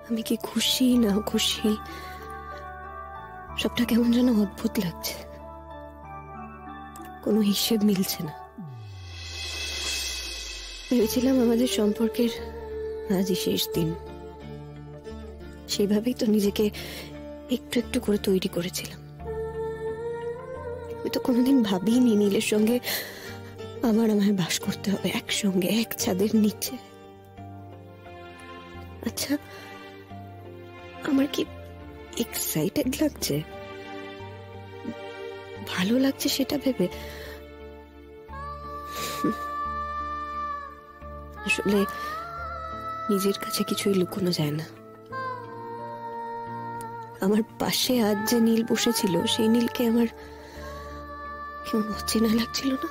আমি কি খুশি না খুশি সবটা কেমন যেন অদ্ভুত লাগছে, কোনো হিসেব মিলছে না। ভেবেছিলাম আমাদের সম্পর্কের আজই শেষ দিন, সেইভাবেই তো নিজেকে একটু একটু করে তৈরি করেছিলাম। আমি তো কোনোদিন ভাবিনি নীলের সঙ্গে আবার আমায় বাস করতে হবে একসঙ্গে, এক ছাদের নিচে। আচ্ছা, আমার কি এক্সাইটেড লাগছে, ভালো লাগছে সেটা ভেবে? আসলে নিজের কাছে কিছুই লুকোনো যায় না। আমার পাশে আজ যে নীল বসেছিল, সেই নীলকে আমার কেমন অচেনা লাগছিল না?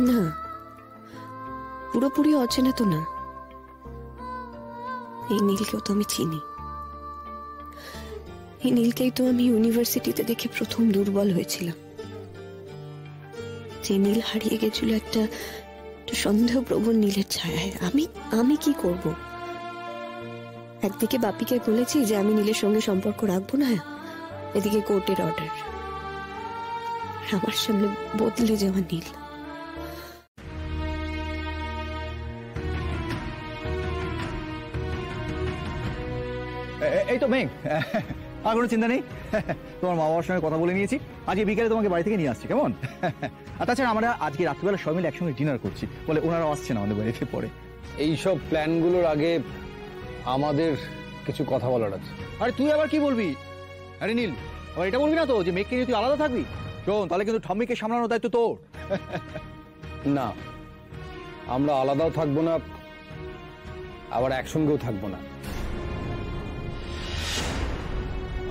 না, পুরোপুরি অচেনা তো না। এই নীলকেও তো আমি চিনি। এই নীলকেই তো আমি ইউনিভার্সিটিতে দেখে প্রথম দুর্বল হয়েছিলাম। যে নীল হারিয়ে গেছিল একটা সন্দেহপ্রবণ নীলের ছায়ায়। আমি কি করব? একদিকে বাপিকে বলেছি যে আমি নীলের সঙ্গে সম্পর্ক রাখবো না, এদিকে কোর্টের অর্ডার, আমার সামনে বদলে যাওয়া নীল। এই তো মেঘ, আর কোনো চিন্তা নেই। তোমার মা বাবার সঙ্গে কথা বলে নিয়েছি, আজকে বিকেলে তোমাকে বাড়ি থেকে নিয়ে আসছি, কেমন? আর তাছাড়া আমরা আজকে রাত্রিবেলা সবাই মিলে একসঙ্গে ডিনার করছি, বলে ওনারাও আসছেন আমাদের বাড়িতে পরে। এইসব প্ল্যানগুলোর আগে আমাদের কিছু কথা বলার আছে। আরে তুই আবার কি বলবি? আরে নীল, আবার এটা বলবি না তো যে মেঘকে নিয়ে তুই আলাদা থাকবি? শোন, তাহলে কিন্তু ঠম্মিকে সামলানোর দায়িত্ব তোর। না, আমরা আলাদাও থাকবো না, আবার একসঙ্গেও থাকবো না।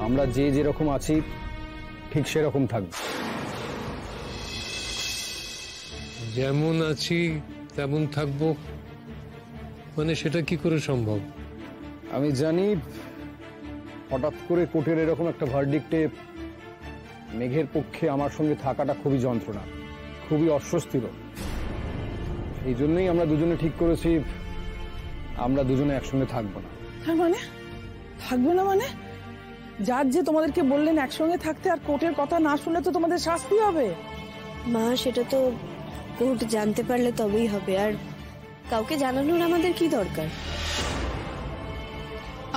আমরা যে যেরকম আছি ঠিক সেরকম থাকবো। যেমন আছি তেমন থাকবো মানে সেটা কি করে সম্ভব? আমি জানি হঠাৎ করে কোর্টের এরকম একটা ভার্ডিক্টে মেঘের পক্ষে আমার সঙ্গে থাকাটা খুবই যন্ত্রণা, খুবই অস্বস্তির। এই জন্যই আমরা দুজনে ঠিক করেছি আমরা দুজনে একসঙ্গে থাকবো না। হ্যাঁ মানে থাকবে না মানে? যার যে তোমাদেরকে বললেন একসঙ্গে থাকতে, আর কোর্টের কথা না শুনলে তো তোমাদের শাস্তি হবে। মা, সেটা তো কোর্ট জানতে পারলে তবেই হবে, আর কাউকে জানানোর আমাদের কি দরকার?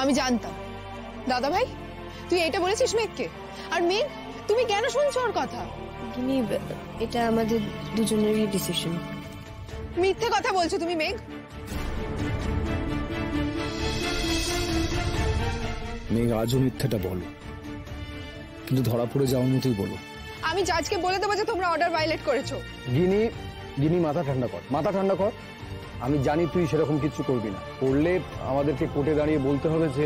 আমি জানতাম। দাদা ভাই, তুই এটা বলেছিস মেঘকে? আর মেঘ, তুমি কেন শুনছো ওর কথা? গিনি, এটা আমাদের দুজনেরই ডিসিশন। মিথ্যে কথা বলছো তুমি মেঘ। মেঘ, আজও মিথ্যাটা বলো, কিন্তু ধরা পড়ে যাওয়ার মতোই বলো। আমি জাজকে বলে দেবো যে তোমরা অর্ডার ভায়োলেট করেছো। গিনি মাথা ঠান্ডা কর, মাথা ঠান্ডা কর। আমি জানি তুই সেরকম কিছু করবি না, করলে আমাদেরকে কোর্টে দাঁড়িয়ে বলতে হবে যে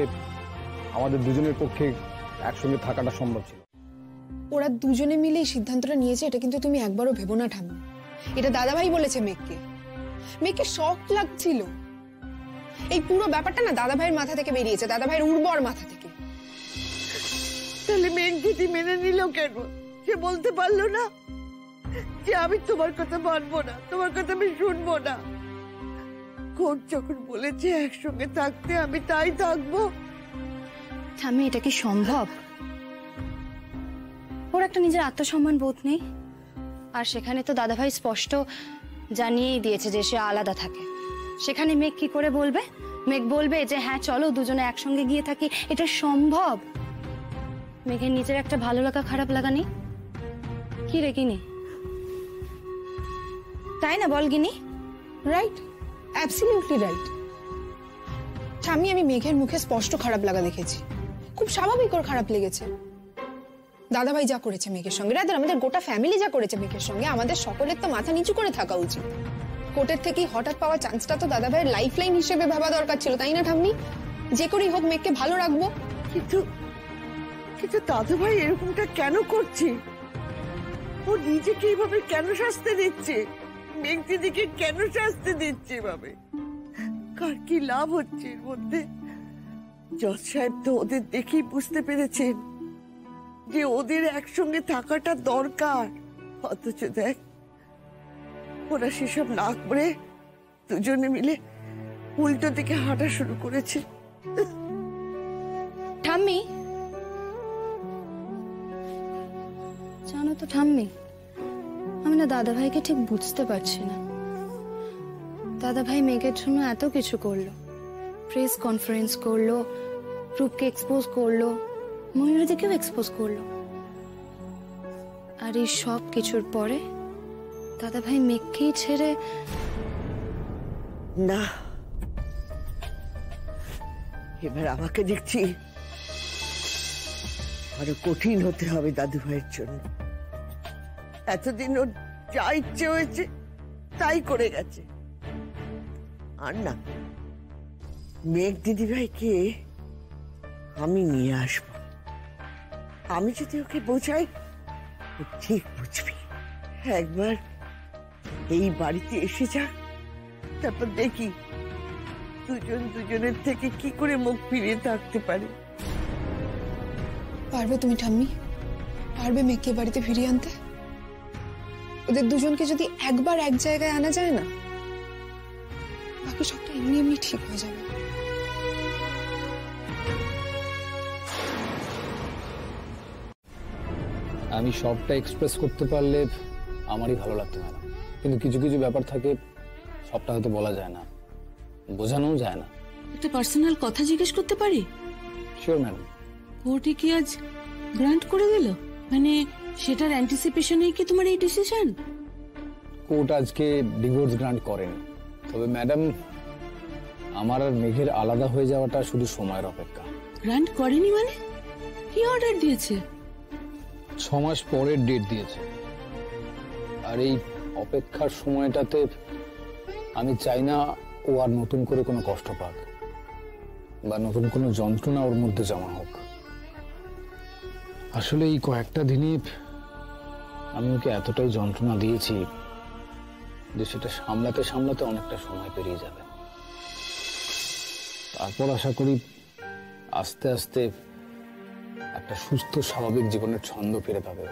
আমাদের দুজনের পক্ষে একসঙ্গে থাকাটা সম্ভব ছিল। ওরা দুজনে মিলে এই সিদ্ধান্তটা নিয়েছে, এটা কিন্তু তুমি একবারও ভেবো না ঠাম্মি। এটা দাদাভাই বলেছে মেঘকে। মেঘকে শক লাগছিল। এই পুরো ব্যাপারটা না দাদাভাইয়ের মাথা থেকে বেরিয়েছে, দাদাভাইয়ের উর্বর মাথা থেকে। তাহলে মেঘ দিদি মেনে নিল কেন? সে বলতে পারলো না যে আমি তোমার কথা মানবো না, তোমার কথা আমি শুনবো না? কোর্ট যখন বলেছে একসঙ্গে থাকতে, আমি তাই থাকবো। ঠাম্মি, এটা কি সম্ভব? ওর একটা নিজের আত্মসম্মান বোধ নেই, আর সেখানে তো দাদাভাই স্পষ্ট জানিয়েই দিয়েছে যে সে আলাদা থাকে। সেখানে মেঘ কি করে বলবে? মেঘ বলবে যে হ্যাঁ চলো দুজনে একসঙ্গে গিয়ে থাকি। এটা সম্ভব? মেঘের নিজের একটা ভালো লাগা খারাপ লাগা নেই? কি রে গিনি, তাই না বল গিনি? Right, absolutely right. ঠাম্মি, আমি মেঘের মুখে স্পষ্ট খারাপ লাগা দেখেছি, খুব স্বাভাবিক ওর খারাপ লেগেছে। দাদাভাই যা করেছে মেঘের সঙ্গে, রাদার আমাদের গোটা ফ্যামিলি যা করেছে মেঘের সঙ্গে, আমাদের সকলের তো মাথা নিচু করে থাকা উচিত। কোর্টের থেকে হঠাৎ পাওয়া চান্সটা তো দাদাভাইয়ের লাইফ লাইন হিসেবে ভাবা দরকার ছিল, তাই না ঠাম্মি? যে করেই হোক মেঘকে ভালো রাখবো। কিন্তু দাদাভাই এরকমটা কেন করছে? ও নিজেকে এইভাবে কেন শাস্তি দিচ্ছে? মেঘ দিদিকে কেন শাস্তি দিচ্ছে এভাবে? কার কি লাভ হচ্ছে এর মধ্যে? জজ সাহেব তো ওদের দেখেই বুঝতে পেরেছেন যে ওদের একসঙ্গে থাকাটা দরকার, অথচ দেখ ওরা সেসব না করে দুজনে মিলে উল্টো দিকে হাঁটা শুরু করেছে। ঠাম্মি, জানো তো ঠাম্মি, আমি না দাদা ভাইকে ঠিক বুঝতে পারছি না। দাদা ভাই মেঘের জন্য এত কিছু করলো, প্রেস কনফারেন্স করলো, রূপকে এক্সপোজ করলো, ময়ূরীদিকেও এক্সপোজ করলো, আর এই সব কিছুর পরে দাদা ভাই মেঘকেই ছেড়ে। না, এবার আমাকে দেখছি আরো কঠিন হতে হবে দাদু ভাইয়ের জন্য। এতদিন ওর যা ইচ্ছে হয়েছে তাই করে গেছে। আর না, মেঘ দিদি ভাইকে আমি নিয়ে আসব। আমি যদি ওকে বোঝাই ও ঠিক বুঝবি। একবার এই বাড়িতে এসে যা, তারপর দেখি দুজন দুজনের থেকে কি করে মুখ ফিরিয়ে থাকতে পারে। পারবে তুমি ঠাম্মি? পারবে মেঘকে বাড়িতে ফিরিয়ে আনতে? ওদের দুজনকে যদি একবার এক জায়গায় আনা যায় না, বাকি সবটা এমনি এমনি ঠিক হয়ে যাবে। আমি সবটা এক্সপ্রেস করতে পারলে আমারই ভালো লাগতো ম্যাডাম, কিন্তু কিছু কিছু ব্যাপার থাকে সবটা হয়তো বলা যায় না, বোঝানোও যায় না। একটা পার্সোনাল কথা জিজ্ঞেস করতে পারি? Sure madam. কোর্টে কি আজ গ্রান্ট করে দিল? মানে সেটার অ্যান্টিসিপেশনেই কি তোমার এই ডিসিশন? কোর্ট আজকে ডিভোর্স গ্রান্ট করেনি, তবে ম্যাডাম আমার আর মেঘের আলাদা হয়ে যাওয়াটা শুধু সময়ের অপেক্ষা। গ্রান্ট করেনি মানে? কি অর্ডার দিয়েছে? 6 মাস পরের ডেট দিয়েছে। আর এই অপেক্ষার সময়টাতে আমি চাই না ও আর নতুন করে কোনো কষ্ট পাক বা নতুন কোনো যন্ত্রণা ওর মধ্যে জমা হোক। আসলে এই কয়েকটা দিনই আমি ওকে এতটাই যন্ত্রণা দিয়েছি যে সেটা সামলাতে সামলাতে অনেকটা সময় পেরিয়ে যাবে। তারপর আশা করি আস্তে আস্তে একটা সুস্থ স্বাভাবিক জীবনের ছন্দ ফিরে পাবে।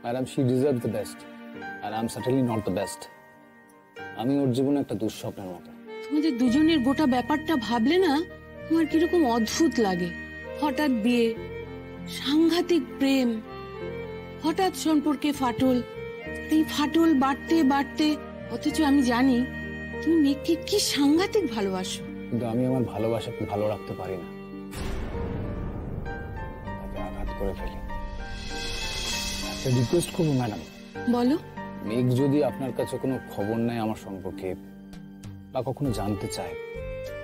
Madam, she deserve the best আর I am certainly not the best. আমি ওর জীবনে একটা দুঃস্বপ্নের মতো। তোমাদের দুজনের গোটা ব্যাপারটা ভাবলে না আমার কিরকম অদ্ভুত লাগে। হঠাৎ বিয়ে, সাংঘাতিক প্রেম, হঠাৎ সম্পর্কে ফাটল, এই ফাটল বাড়তে বাড়তে, অথচ আমি জানি তুমি মেঘকে কি সাংঘাতিক ভালোবাসো। কিন্তু আমি আমার ভালোবাসাকে ভালো রাখতে পারি না, তাকে আঘাত করে ফেলি। একটা রিকোয়েস্ট করবো ম্যাডাম। বলো। মেঘ যদি আপনার কাছে কোনো খবর নেয় আমার সম্পর্কে বা কখনো জানতে চায়,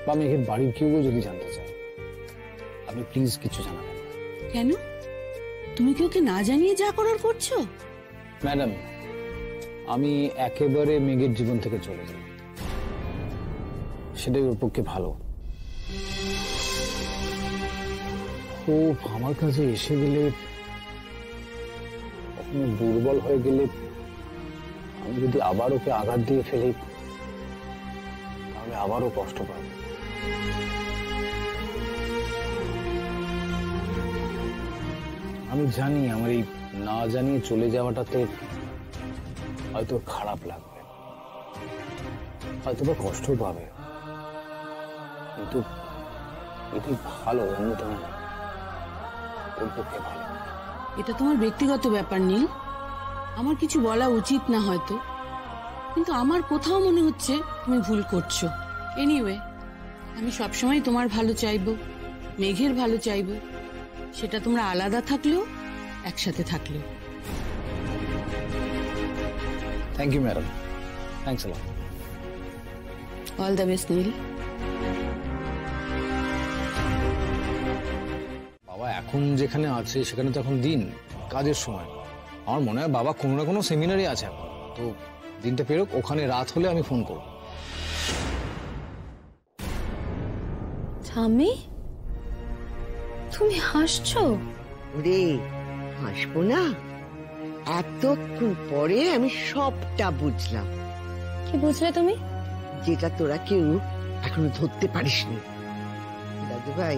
বা মেঘের বাড়ির কেউ যদি জানতে চায়, আপনি প্লিজ কিছু জানাবেন। কেন? তুমি কি ওকে না জানিয়ে যা করার করছো? ম্যাডাম, আমি একেবারে মেঘের জীবন থেকে চলে যাই, সেটাই ওর পক্ষে ভালো। ও আমার কাছে এসে গেলে, কখনো দুর্বল হয়ে গেলে, আমি যদি আবার ওকে আঘাত দিয়ে ফেলি, তাহলে আবারও কষ্ট পাবে। আমি জানি আমার এই না জানিয়ে চলে যাওয়াটাতে হয়তো খারাপ লাগবে, হয়তো বা কষ্ট পাবে, কিন্তু এটি ভালো, অন্যতম ওর পক্ষে ভালো। এটা তোমার ব্যক্তিগত ব্যাপার নীল, আমার কিছু বলা উচিত না হয়তো, কিন্তু আমার কোথাও মনে হচ্ছে তুমি ভুল করছো। এনিওয়ে, আমি সবসময় তোমার ভালো চাইবো, মেঘের ভালো চাইবো, সেটা তোমরা আলাদা থাকলেও একসাথে থাকলেও। Thank you madam, thanks a lot. All the best Neel. বাবা এখন যেখানে আছে সেখানে তো এখন দিন কাজের সময়। আমার মনে হয় বাবা কোনো না কোনো সেমিনারে আছে এখন, তো দিনটা পেরোক, ওখানে রাত হলে আমি ফোন করব। ঠাম্মি, তুমি হাসছো? রে, হাসবো না? এতক্ষণ পরে আমি সবটা বুঝলাম। কি বুঝলে তুমি? যেটা তোরা কেউ এখনো ধরতে পারিসনি। দাদু ভাই,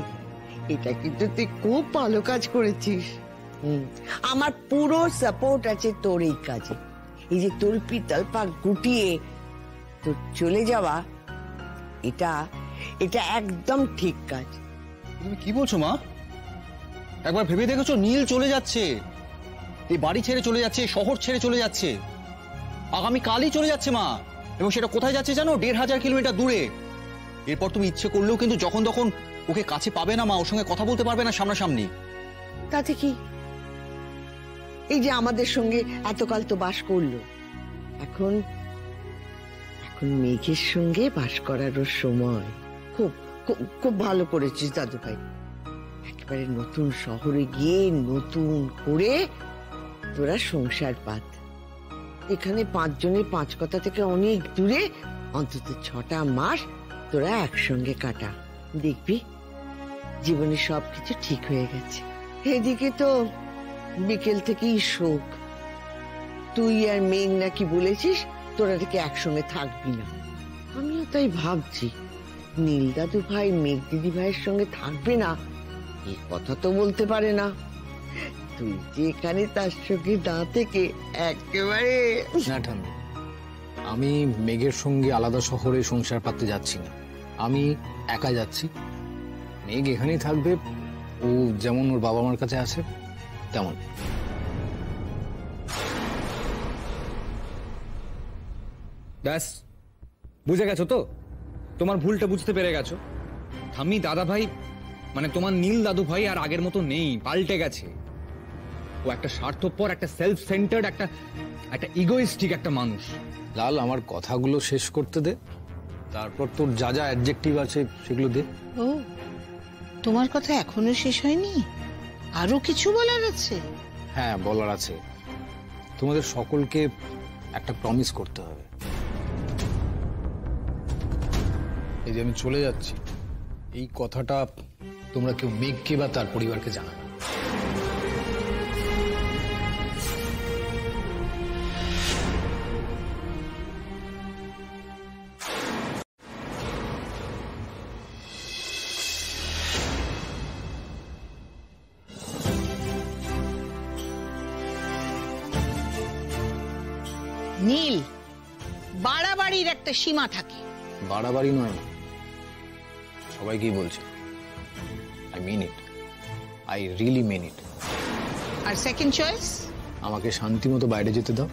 এটা কিন্তু তুই খুব ভালো কাজ করেছিস। আমার পুরো সাপোর্ট আছে তোর এই কাজে। এই যে তল্পি তল্পা গুটিয়ে তোর চলে যাওয়া, এটা এটা একদম ঠিক কাজ। তুমি কি বলছো মা? একবার ভেবে দেখেছো নীল চলে যাচ্ছে, এই বাড়ি ছেড়ে চলে যাচ্ছে, শহর ছেড়ে চলে যাচ্ছে, আগামী কালই চলে যাচ্ছে মা। এবং সেটা কোথায় যাচ্ছে জানো? 1500 কিলোমিটার দূরে। এরপর তুমি ইচ্ছে করলেও কিন্তু যখন তখন ওকে কাছে পাবে না মা, ওর সঙ্গে কথা বলতে পারবে না সামনাসামনি। তাতে কি, এই যে আমাদের সঙ্গে এতকাল তো বাস করলো, এখন এখন মেঘের সঙ্গে বাস করারও সময়। খুব খুব খুব ভালো করেছিস দাদু ভাই, একেবারে নতুন শহরে গিয়ে নতুন করে তোরা সংসার পাত। এখানে 5 জনের 5 কথা থেকে অনেক দূরে অন্তত 6টা মাস তোরা একসঙ্গে কাটা, দেখবি জীবনে সবকিছু ঠিক হয়ে গেছে। এদিকে তো বিকেল থেকেই শোক, তুই আর মেঘ নাকি বলেছিস তোরা থেকে একসঙ্গে থাকবি না। আমিও তাই ভাবছি, নীল দাদু ভাই মেঘ দিদি ভাইয়ের সঙ্গে থাকবে না এই কথা তো বলতে পারে না। তুই যে এখানে তার সঙ্গে না থেকে একেবারে না ঠাম্মি, আমি মেঘের সঙ্গে আলাদা শহরে সংসার পাততে যাচ্ছি না, আমি একা যাচ্ছি। মেঘ এখানেই থাকবে, ও যেমন ওর বাবা মার কাছে আছে তেমন। ব্যাস, বুঝে গেছো তো? তোমার ভুলটা বুঝতে পেরে গেছো। ঠাম্মি, দাদা ভাই মানে তোমার নীল দাদু ভাই আর আগের মতো নেই, পাল্টে গেছে। ও একটা স্বার্থপর, একটা সেলফ সেন্টার্ড, একটা ইগোইস্টিক একটা মানুষ। লাল, আমার কথাগুলো শেষ করতে দে, তারপর তোর যা যা অ্যাডজেক্টিভ আছে সেগুলো দে। ও, তোমার কথা এখনো শেষ হয়নি? আরো কিছু বলার আছে? হ্যাঁ, বলার আছে। তোমাদের সকলকে একটা প্রমিস করতে হবে। এই যে আমি চলে যাচ্ছি, এই কথাটা তোমরা কেউ মেঘকে বা তার পরিবারকে জানাবে। নীল, বাড়াবাড়ির একটা সীমা থাকে। বাড়াবাড়ি নয়, সবাইকেই বলছে, I mean it, I really mean it. আর সেকেন্ড চয়েস? আমাকে শান্তি মতো বাইরে যেতে দাও,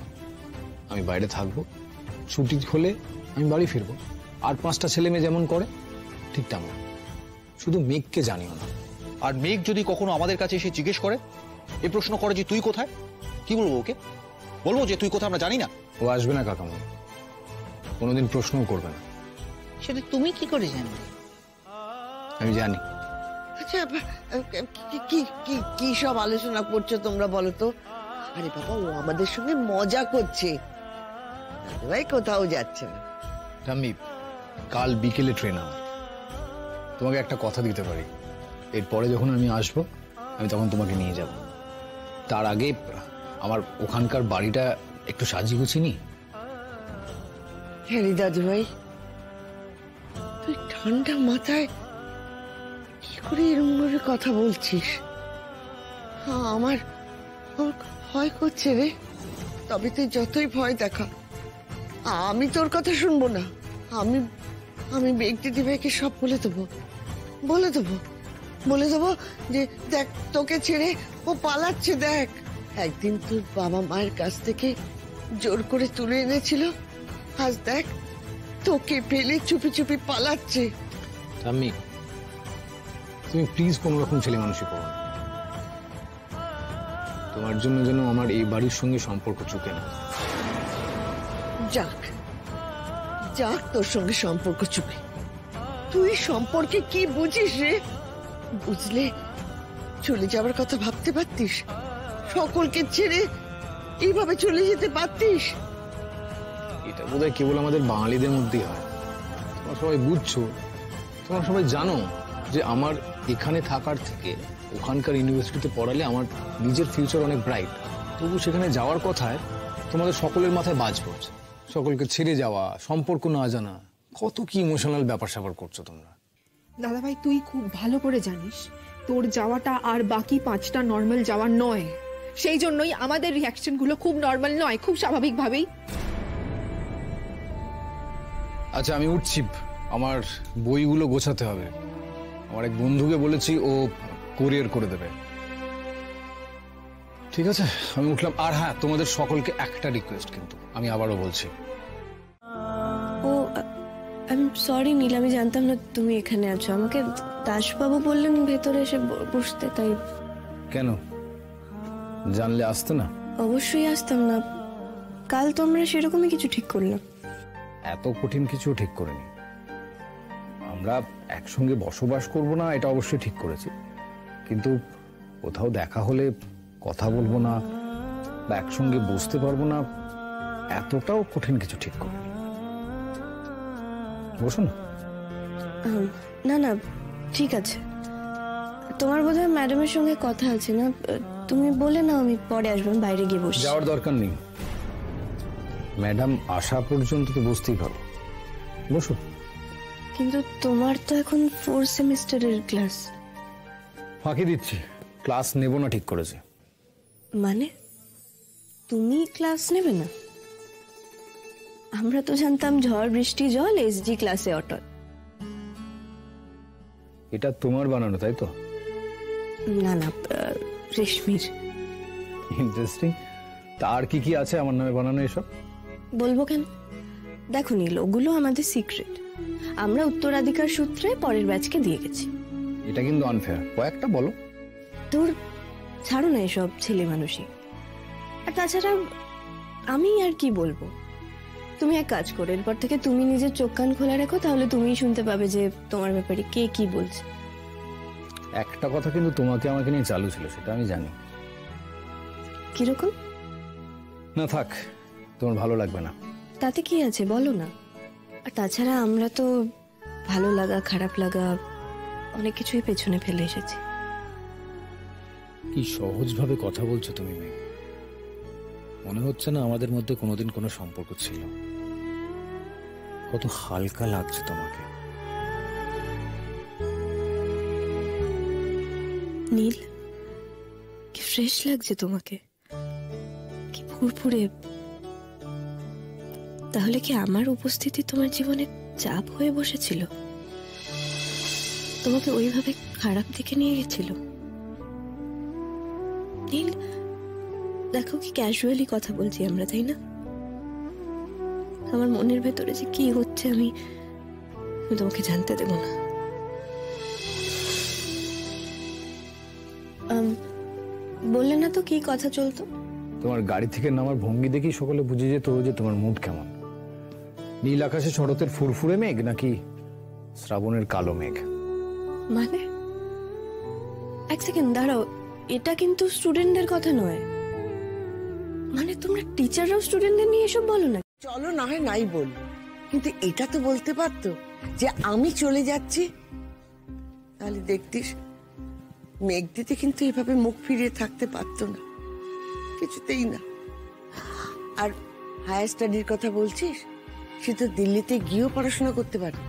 আমি বাইরে থাকবো, ছুটি হলে আমি বাড়ি ফিরবো। আর 5টা ছেলে মেয়ে যেমন করে ঠিক তেমন। শুধু মেঘকে জানিও না। আর মেঘ যদি কখনো আমাদের কাছে এসে জিজ্ঞেস করে, এ প্রশ্ন করে যে তুই কোথায়, কি বলবো ওকে? বলবো যে তুই কোথায় আমরা জানি না? ও আসবে না কাকামা, কোনোদিন প্রশ্নও করবে না। সেটা তুমি কি করে জানবে? আমি জানি। আচ্ছা, কি কি কি সব আলোচনা করছো তোমরা বলো তো? আরে বাবা, ও আমাদের সঙ্গে মজা করছে, দাদু ভাই কোথাও যাচ্ছে না। ঠাম্মি, কাল বিকেলে ট্রেন আমার, তোমাকে একটা কথা দিতে পারি, এরপরে যখন আমি আসবো আমি তখন তোমাকে নিয়ে যাব। তার আগে আমার ওখানকার বাড়িটা একটু সাজিয়ে গুছিয়ে নি। হ্যাঁ রে দাদু ভাই, তুই ঠান্ডা মাথায় কি করে এরকম ভাবে কথা বলছিস? আমার ভয় করছে রে। তবে তুই যতই ভয় দেখা, আমি তোর কথা শুনবো না। আমি আমি মেঘ দিদি ভাইকে সব বলে দেবো, বলে দেবো, বলে দেবো যে দেখ তোকে ছেড়ে ও পালাচ্ছে। দেখ, একদিন তোর বাবা মায়ের কাছ থেকে জোর করে তুলে এনেছিল, আজ দেখ তোকে ফেলে চুপি চুপি পালাচ্ছে। ঠাম্মি, তুমি প্লিজ কোন রকম ছেলে মানুষই করো না। তোমার জন্য যেন আমার এই বাড়ির সঙ্গে সম্পর্ক চুকে না। যাক যাক, তোর সঙ্গে সম্পর্ক চুকে। তুই সম্পর্কে কি বুঝিস রে? বুঝলে চলে যাওয়ার কথা ভাবতে পারতিস, সকলকে ছেড়ে এইভাবে চলে যেতে পারতিস। এটা বোধহয় কেবল আমাদের বাঙালিদের মধ্যেই হয়। তোমরা সবাই বুঝছো, তোমরা সবাই জানো যে আমার এখানে থাকার থেকে ওখানকার ইউনিভার্সিটিতে পড়ালে আমার নিজের ফিউচার অনেক ব্রাইট। তবু সেখানে যাওয়ার কথায় তোমাদের সকলের মাথায় বাজ পড়ছে। সকলকে ছেড়ে যাওয়া, সম্পর্ক না জানা, কত কি ইমোশনাল ব্যাপার স্যাপার করছো তোমরা। দাদাভাই, তুই খুব ভালো করে জানিস তোর যাওয়াটা আর বাকি 5টা নর্মাল যাওয়া নয়। সেই জন্যই আমাদের রিয়াকশন গুলো খুব নর্মাল নয়, খুব স্বাভাবিকভাবেই। আচ্ছা, আমি উঠছি, আমার বইগুলো গোছাতে হবে। আমার এক বন্ধুকে বলেছি, ও কোরিয়ার করে দেবে। ঠিক আছে, আমি উঠলাম। আর হ্যাঁ, তোমাদের সকলকে একটা রিকোয়েস্ট, কিন্তু আমি আবারও বলছি। ও আমি সরি নীল, আমি জানতাম না তুমি এখানে আছো। আমাকে দাসবাবু বললেন ভেতরে এসে বসতে, তাই। কেন, জানলে আসতে না? অবশ্যই আসতাম না, কাল তো আমরা সেরকমই কিছু ঠিক করলাম। এত কঠিন কিছু ঠিক করিনি। আমরা একসঙ্গে বসবাস করব না, এটা অবশ্যই ঠিক করেছি, কিন্তু কোথাও দেখা হলে কথা বলবো না বা একসঙ্গে বসতে পারবো না, এতটাও কঠিন কিছু ঠিক করিনি। বসো না। না না, ঠিক আছে। তোমার বোধহয় ম্যাডামের সঙ্গে কথা আছে না? তুমি বলে না, আমি পরে আসবো, আমি বাইরে গিয়ে বসছি। যাওয়ার দরকার নেই, ম্যাডাম আসা পর্যন্ত তো বসতেই পারো। বসো। কিন্তু তোমার তো এখন 4th সেমিস্টারের ক্লাস। ফাঁকি দিচ্ছি, ক্লাস নেব না ঠিক করেছে। মানে তুমি ক্লাস নেবে না? আমরা তো জানতাম ঝড় বৃষ্টি জল এসজি ক্লাসে অটল। এটা তোমার বানানো, তাই তো? না না, রেশমির। ইন্টারেস্টিং। তার কি কি আছে আমার নামে বানানো এসব? বলবো কেন? দেখো নীল, ওগুলো আমাদের সিক্রেট। আমরা উত্তরাধিকার সূত্রে পরের ব্যাচকে দিয়ে গেছি। এটা কিন্তু আনফেয়ার। কয়েকটা বলো। তোর ছাড়ো না এসব ছেলে মানুষই। আর তাছাড়া আমি আর কি বলবো? তুমি এক কাজ করো, এরপর থেকে তুমি নিজের চোখ কান খোলা রেখো, তাহলে তুমিই শুনতে পাবে যে তোমার ব্যাপারে কে কি বলছে। একটা কথা কিন্তু তোমাকে আমাকে নিয়ে চালু ছিল, সেটা আমি জানি। কিরকম? না থাক, তোমার ভালো লাগবে না। তাতে কি আছে, বলো না। আর তাছাড়া আমরা তো ভালো লাগা খারাপ লাগা অনেক কিছুই পেছনে ফেলে এসেছি। কি সহজভাবে কথা বলছো তুমি মেয়ে। মনে হচ্ছে না আমাদের মধ্যে কোনোদিন কোনো সম্পর্ক ছিল। কত হালকা লাগছে তোমাকে। নীল, কি ফ্রেশ লাগছে তোমাকে, কি ফুরফুরে। তাহলে কি আমার উপস্থিতি তোমার জীবনে চাপ হয়ে বসেছিল? তোমাকে ওইভাবে খারাপ দিকে নিয়ে গেছিল? নীল দেখো, কি ক্যাজুয়ালি কথা বলছি আমরা, তাই না? আমার মনের ভেতরে যে কি হচ্ছে আমি তোমাকে জানতে দেব না। বললে না তো কি কথা চলতো? তোমার গাড়ি থেকে নামার ভঙ্গি দেখি সকলে বুঝে যেত যে তোমার মুড কেমন। নীল আকাশে শরতের ফুরফুরে মেঘ নাকি শ্রাবণের কালো মেঘ? মানে এক সেকেন্ড দাঁড়াও, এটা কিন্তু স্টুডেন্টদের কথা নয়। মানে তোমরা টিচাররাও স্টুডেন্টদের নিয়ে এসব বলো না? চলো না হয় নাই বল, কিন্তু এটা তো বলতে পারতো যে আমি চলে যাচ্ছি। তাহলে দেখতিস মেঘ দিতে কিন্তু এভাবে মুখ ফিরিয়ে থাকতে পারতো না, কিছুতেই না। আর হায়ার স্টাডির কথা বলছিস, সে তো দিল্লিতে গিয়েও পড়াশোনা করতে পারে।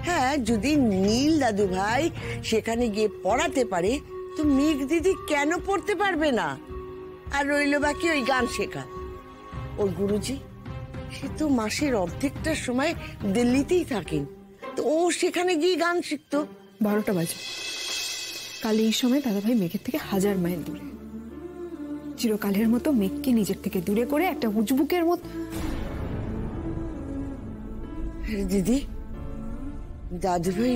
হ্যাঁ, যদি নীল দাদু ভাই সেখানে গিয়ে পড়াতে পারে, তো মেঘ দিদি কেন পড়তে পারবে না? আর রইল বাকি ওই গান শেখা। ওর গুরুজি সে তো মাসের অর্ধেকটা সময় দিল্লিতেই থাকেন, তো ও সেখানে গিয়ে গান শিখতো। 12টা বাজে। কাল এই সময় দাদাভাই মেঘের থেকে 1000 মাইল দূরে। চিরকালের মতো মেঘকে নিজের থেকে দূরে করে একটা উজবুকের মতো। দিদি, দাদু ভাই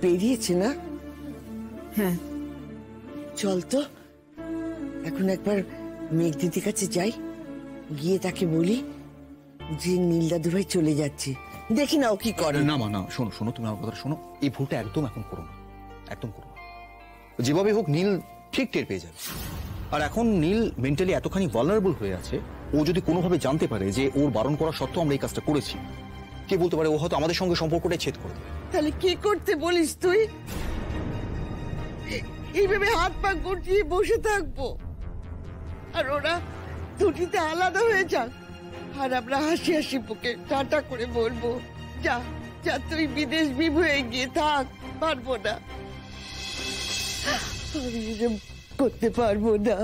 বেরিয়েছে না? হ্যাঁ। চল তো এখন একবার মেঘ দিদির কাছে যাই, গিয়ে তাকে বলি যে নীল দাদু ভাই চলে যাচ্ছে, দেখি না ও কি করে। না মা, না, শোনো শোনো, তুমি আমার কথা শোনো। এই ভুলটা একদম এখন করো না, একদম করো না। যেভাবে হোক নীল ঠিক টের পেয়ে যাবে। আর এখন নীল মেন্টালি এতখানি ভালনারেবল হয়ে আছে, ও যদি কোনোভাবে জানতে পারে যে ওর বারণ করা সত্ত্বেও আমরা এই কাজটা করেছি, কে বলতে পারে ও হয়তো আমাদের সঙ্গে সম্পর্কটাই ছেদ করে দেবে। তাহলে কি করতে বলিস তুই? এইভাবে হাত পা গুটিয়ে বসে থাকবো আর ওরা দুটিতে আলাদা হয়ে যাক, আর আমরা হাসি হাসি বুকে টাটা করে বলবো যা যা তুই বিদেশ বিভু হয়ে গিয়ে থাক। পারবো না, আমি এরকম করতে পারবো না।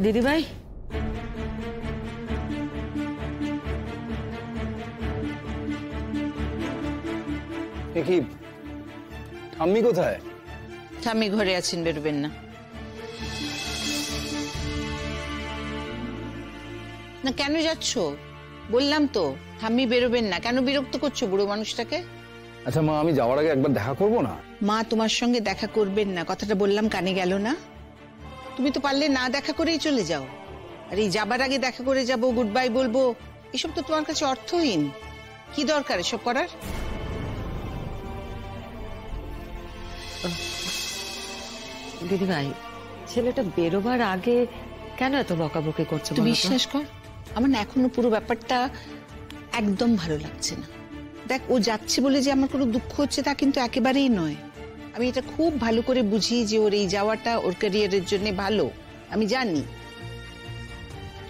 দিদিভাই, এ কি ঠাম্মি কোথায়? ঠাম্মি ঘরে আছেন, বেরোবেন না। না কেন যাচ্ছ? বললাম তো ঠাম্মি বেরোবেন না। কেন বিরক্ত করছো বুড়ো মানুষটাকে? আচ্ছা মা, আমি যাওয়ার আগে একবার দেখা করব না? মা তোমার সঙ্গে দেখা করবেন না, কথাটা বললাম কানে গেল না? তুমি তো পারলে না দেখা করেই চলে যাও। আর এই যাবার আগে দেখা করে যাব, গুড বাই বলবো, এসব তো তোমার কাছে অর্থহীন। কি দরকার এসব করার? দিদিভাই, ছেলেটা বেরোবার আগে কেন এত বকাবকি করছে? তুই বিশ্বাস কর, আমার না এখনো পুরো ব্যাপারটা একদম ভালো লাগছে না। দেখ, ও যাচ্ছে বলে যে আমার কোনো দুঃখ হচ্ছে তা কিন্তু একেবারেই নয়। আমি এটা খুব ভালো করে বুঝি যে ওর এই যাওয়াটা ওর ক্যারিয়ারের জন্য ভালো, আমি জানি।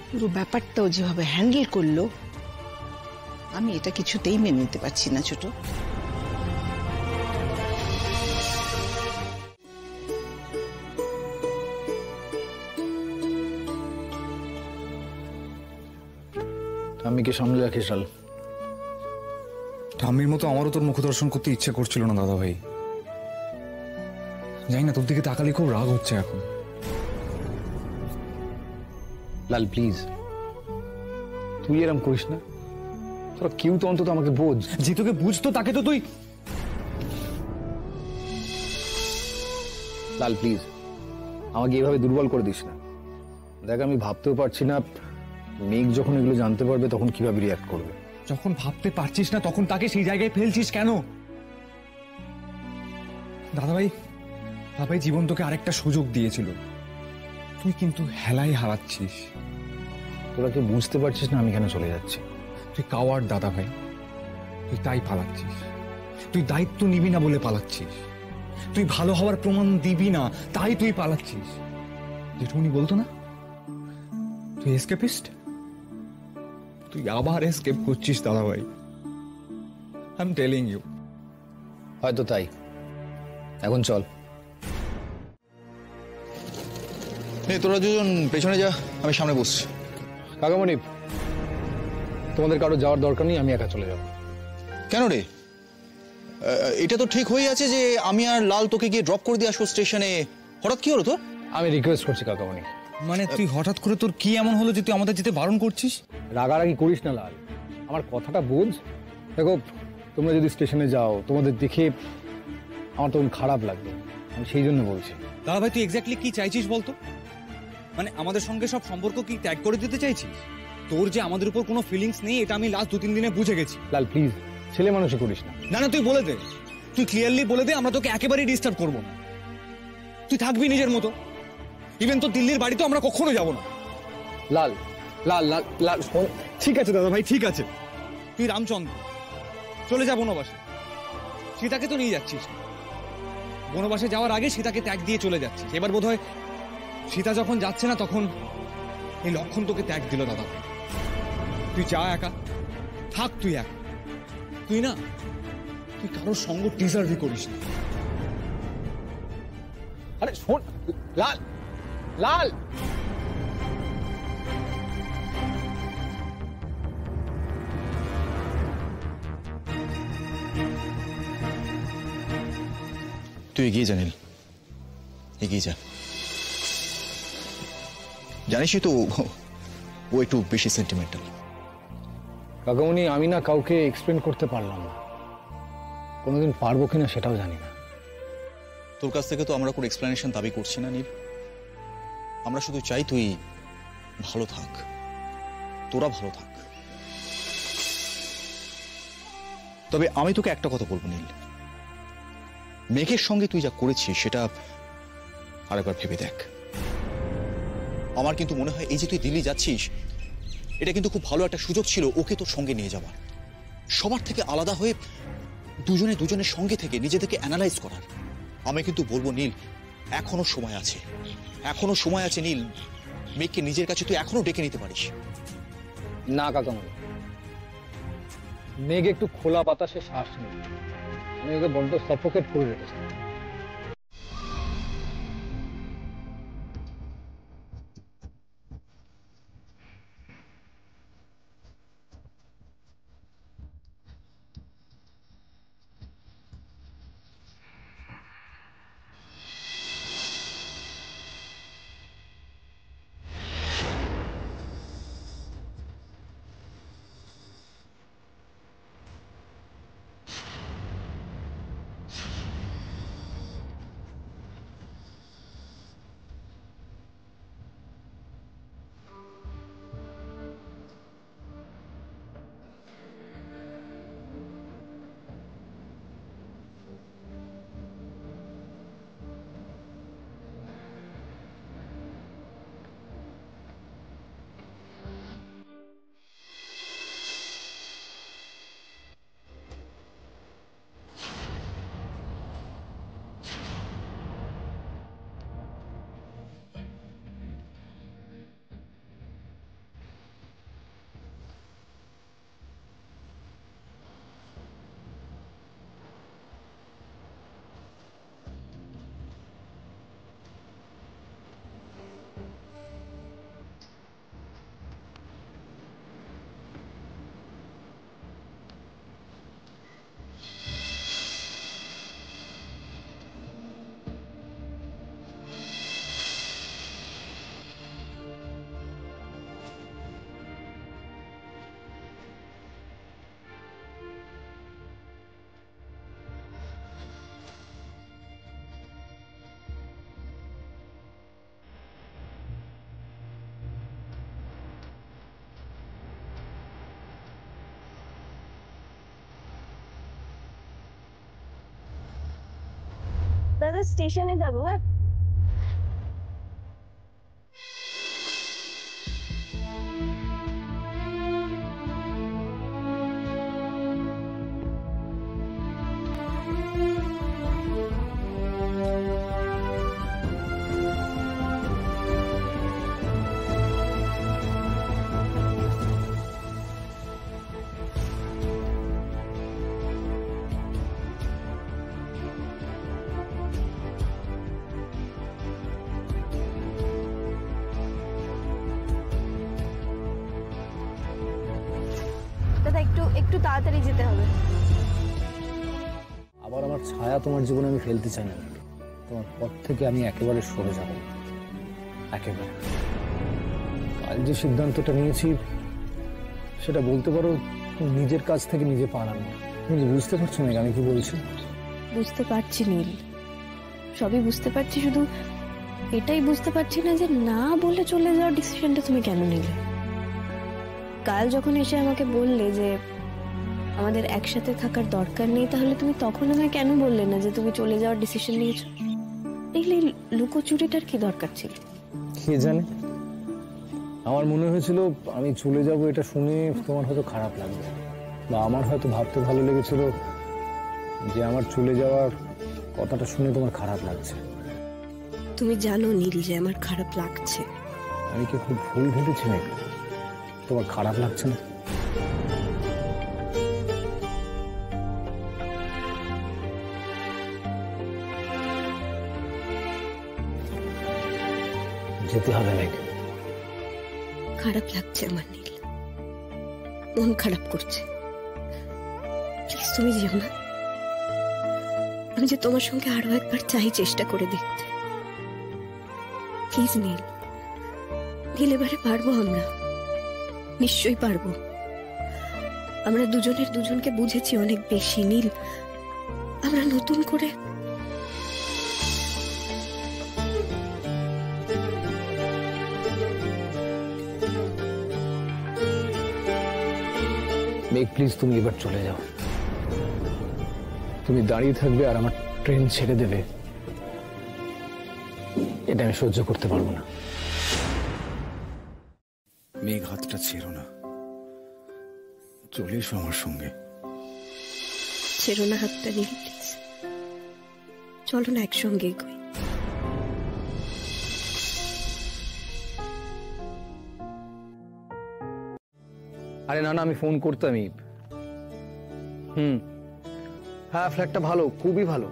পুরো ব্যাপারটা ও যেভাবে হ্যান্ডেল করলো, আমি এটা কিছুতেই মেনে নিতে পারছি না ছোট। ঠাম্মিকে সামলে রাখিস লাল। ঠাম্মির মতো আমারও তোর মুখ দর্শন করতে ইচ্ছে করছিল না দাদা ভাই। জানি না, তোর দিকে তাকালে খুব রাগ হচ্ছে এখন। লাল প্লিজ, তুই এরম করিস না। তোরা কেউ তো অন্তত আমাকে বোঝ। যে তোকে বুঝতো তাকে তো তুই। লাল প্লিজ, আমাকে এভাবে দুর্বল করে দিস না। দেখ, আমি ভাবতেও পারছি না মেঘ যখন এগুলো জানতে পারবে তখন কিভাবে রিয়াক্ট করবে। যখন ভাবতে পারছিস না তখন তাকে সেই জায়গায় ফেলছিস কেন? দাদাভাই, জীবন তোকে আরেকটা সুযোগ দিয়েছিল, তুই কিন্তু হেলায় হারাচ্ছিস। তোরা কি বুঝতে পারছিস না আমি কেন চলে যাচ্ছি? তুই কাওয়ার্ড দাদা ভাই, তুই তাই পালাচ্ছিস। তুই দায়িত্ব নিবি না বলে পালাচ্ছিস। তুই ভালো হওয়ার প্রমাণ দিবি না তাই তুই পালাচ্ছিস। যেটুকুনি বলতো না, তুই এসকেপিস্ট, তুই আবার এসকেপ করছিস দাদা ভাই। I am telling you. হয়তো তাই। এখন চল। তোরা দুজন পেছনে যা, আমি সামনে বসছি। কাকামণি, তোমাদের কারো যাওয়ার দরকার নেই, আমি একা চলে যাব। কেন রে? এটা তো ঠিক হয়ে আছে যে আমি আর লাল তোকে গিয়ে ড্রপ করে দিয়ে আসবো স্টেশনে। হঠাৎ কি হলো তোর? আমি রিকোয়েস্ট করছি কাকামণি। মানে তুই হঠাৎ করে তোর কি এমন হলো যে তুই আমাদের যেতে বারণ করছিস? রাগারাগি করিস না লাল, আমার কথাটা বোঝ। দেখো, তোমরা যদি স্টেশনে যাও তোমাদের দেখে আমার তখন খারাপ লাগবে, আমি সেই জন্য বলছি। দাদা ভাই, তুই এক্স্যাক্টলি কি চাইছিস বলতো? মানে আমাদের সঙ্গে সব সম্পর্ক কি ত্যাগ করে দিতে চাইছিস? তোর যে আমাদের উপর কোনো ফিলিংস নেই এটা আমি লাস্ট 2-3 দিনে বুঝে গেছি। লাল প্লিজ, ছেলে মানুষই করিস না। না না, তুই বলে দে, তুই ক্লিয়ারলি বলে দে, আমরা তোকে একেবারেই ডিস্টার্ব করবো না। তুই থাকবি নিজের মতো। ইভেন তো দিল্লির বাড়ি তো আমরা কখনো যাবো না। লাল লাল লাল লাল শোন। ঠিক আছে দাদা ভাই, ঠিক আছে। তুই রামচন্দ্র, চলে যা বনবাসে। সীতাকে তো নিয়ে যাচ্ছিস, বনবাসে যাওয়ার আগে সীতাকে ত্যাগ দিয়ে চলে যাচ্ছিস। এবার বোধহয় সীতা যখন যাচ্ছে না তখন এই লক্ষণ তোকে ত্যাগ দিল দাদা ভাই। তুই যা, একা থাক, তুই একা। তুই না, তুই কারোর সঙ্গ ডিজার্ভই করিস না। আরে শোন লাল, লাল তুই এগিয়ে যা নীল, এগিয়ে যা। জানিসই তো ও একটু বেশি সেন্টিমেন্টাল। কাকামণি, আমি না কাউকে এক্সপ্লেন করতে পারলাম না, কোনোদিন পারবো কিনা সেটাও জানি না। তোর কাছ থেকে তো আমরা কোনো এক্সপ্লেনেশন দাবি করছি না নীল। আমরা শুধু চাই তুই ভালো থাক, তোরা ভালো থাক। তবে আমি তোকে একটা কথা বলবো নীল, মেঘের সঙ্গে তুই যা করেছিস সেটা আরেকবার ভেবে দেখ। আমার কিন্তু মনে হয় এই যে তুই দিল্লি যাচ্ছিস এটা কিন্তু খুব ভালো একটা সুযোগ ছিল ওকে তোর সঙ্গে নিয়ে যাওয়ার, সবার থেকে আলাদা হয়ে দুজনে দুজনের সঙ্গে থেকে নিজেদেরকে অ্যানালাইজ করার। আমি কিন্তু বলবো নীল, এখনো সময় আছে, এখনো সময় আছে নীল। মেঘকে নিজের কাছে তুই এখনো ডেকে নিতে পারিস। না কাকামণি, মেঘ একটু খোলা বাতাসে শ্বাস নেই, আমি ওকে বড্ড সাফোকেট করে রেখেছি। দাদা স্টেশনে যাবো। হ্যাঁ দাদা একটু তাড়াতাড়ি যেতে হবে। আবার আমার ছায়া তোমার জীবনে আমি ফেলতে চাই না। তোমার পথ থেকে আমি একেবারে সরে যাব, একেবারে। আজ যে সিদ্ধান্তটা নিয়েছি সেটা বলতে পারো নিজের কাছ থেকে নিজে পালানো। তুমি বুঝতে পারছো না আমি কি বলছি? বুঝতে পারছি নীল, সবই বুঝতে পারছি, শুধু এটাই বুঝতে পারছি না যে না বলে চলে যাওয়ার ডিসিশনটা তুমি কেন নিলে। কাল যখন এসে আমাকে বললে যে আমাদের একসাথে থাকার দরকার নেই, তাহলে তুমি তখন আমায় কেন বললে না যে তুমি চলে যাওয়ার ডিসিশন নিয়েছো? এই লুকোচুরিটার কি দরকার ছিল? কে জানে, আমার মনে হয়েছিল আমি চলে যাব এটা শুনে তোমার হয়তো খারাপ লাগবে, বা আমার হয়তো ভাবতে ভালো লেগেছিল যে আমার চলে যাওয়ার কথাটা শুনে তোমার খারাপ লাগছে। তুমি জানো নীল যে আমার খারাপ লাগছে। আমি কি খুব ভুল ভেবেছি নাকি তোমার খারাপ লাগছে না? যেতে হবে নাকি? খারাপ লাগছে আমার নীল, মন খারাপ করছে। প্লিজ তুমি যেও না। আমি যে তোমার সঙ্গে আরো একবার চাই চেষ্টা করে দেখতে। প্লিজ নীল, নীল এবারে পারবো, আমরা নিশ্চয়ই পারবো। আমরা দুজনের দুজনকে বুঝেছি অনেক বেশি নীল। আমরা নতুন করে মেঘ প্লিজ তুমি এবার চলে যাও। তুমি দাঁড়িয়ে থাকবে আর আমার ট্রেন ছেড়ে দেবে, এটা আমি সহ্য করতে পারবো না। মেঘ হাতটা ছেড়ো না, চলে এসো আমার সঙ্গে। ছেড়ো না হাতটা নীল, প্লিজ চলো না একসঙ্গে এগোই। আরে না না, আমি ফোন করতামই। হ্যাঁ, ফ্ল্যাটটা ভালো, খুবই ভালো।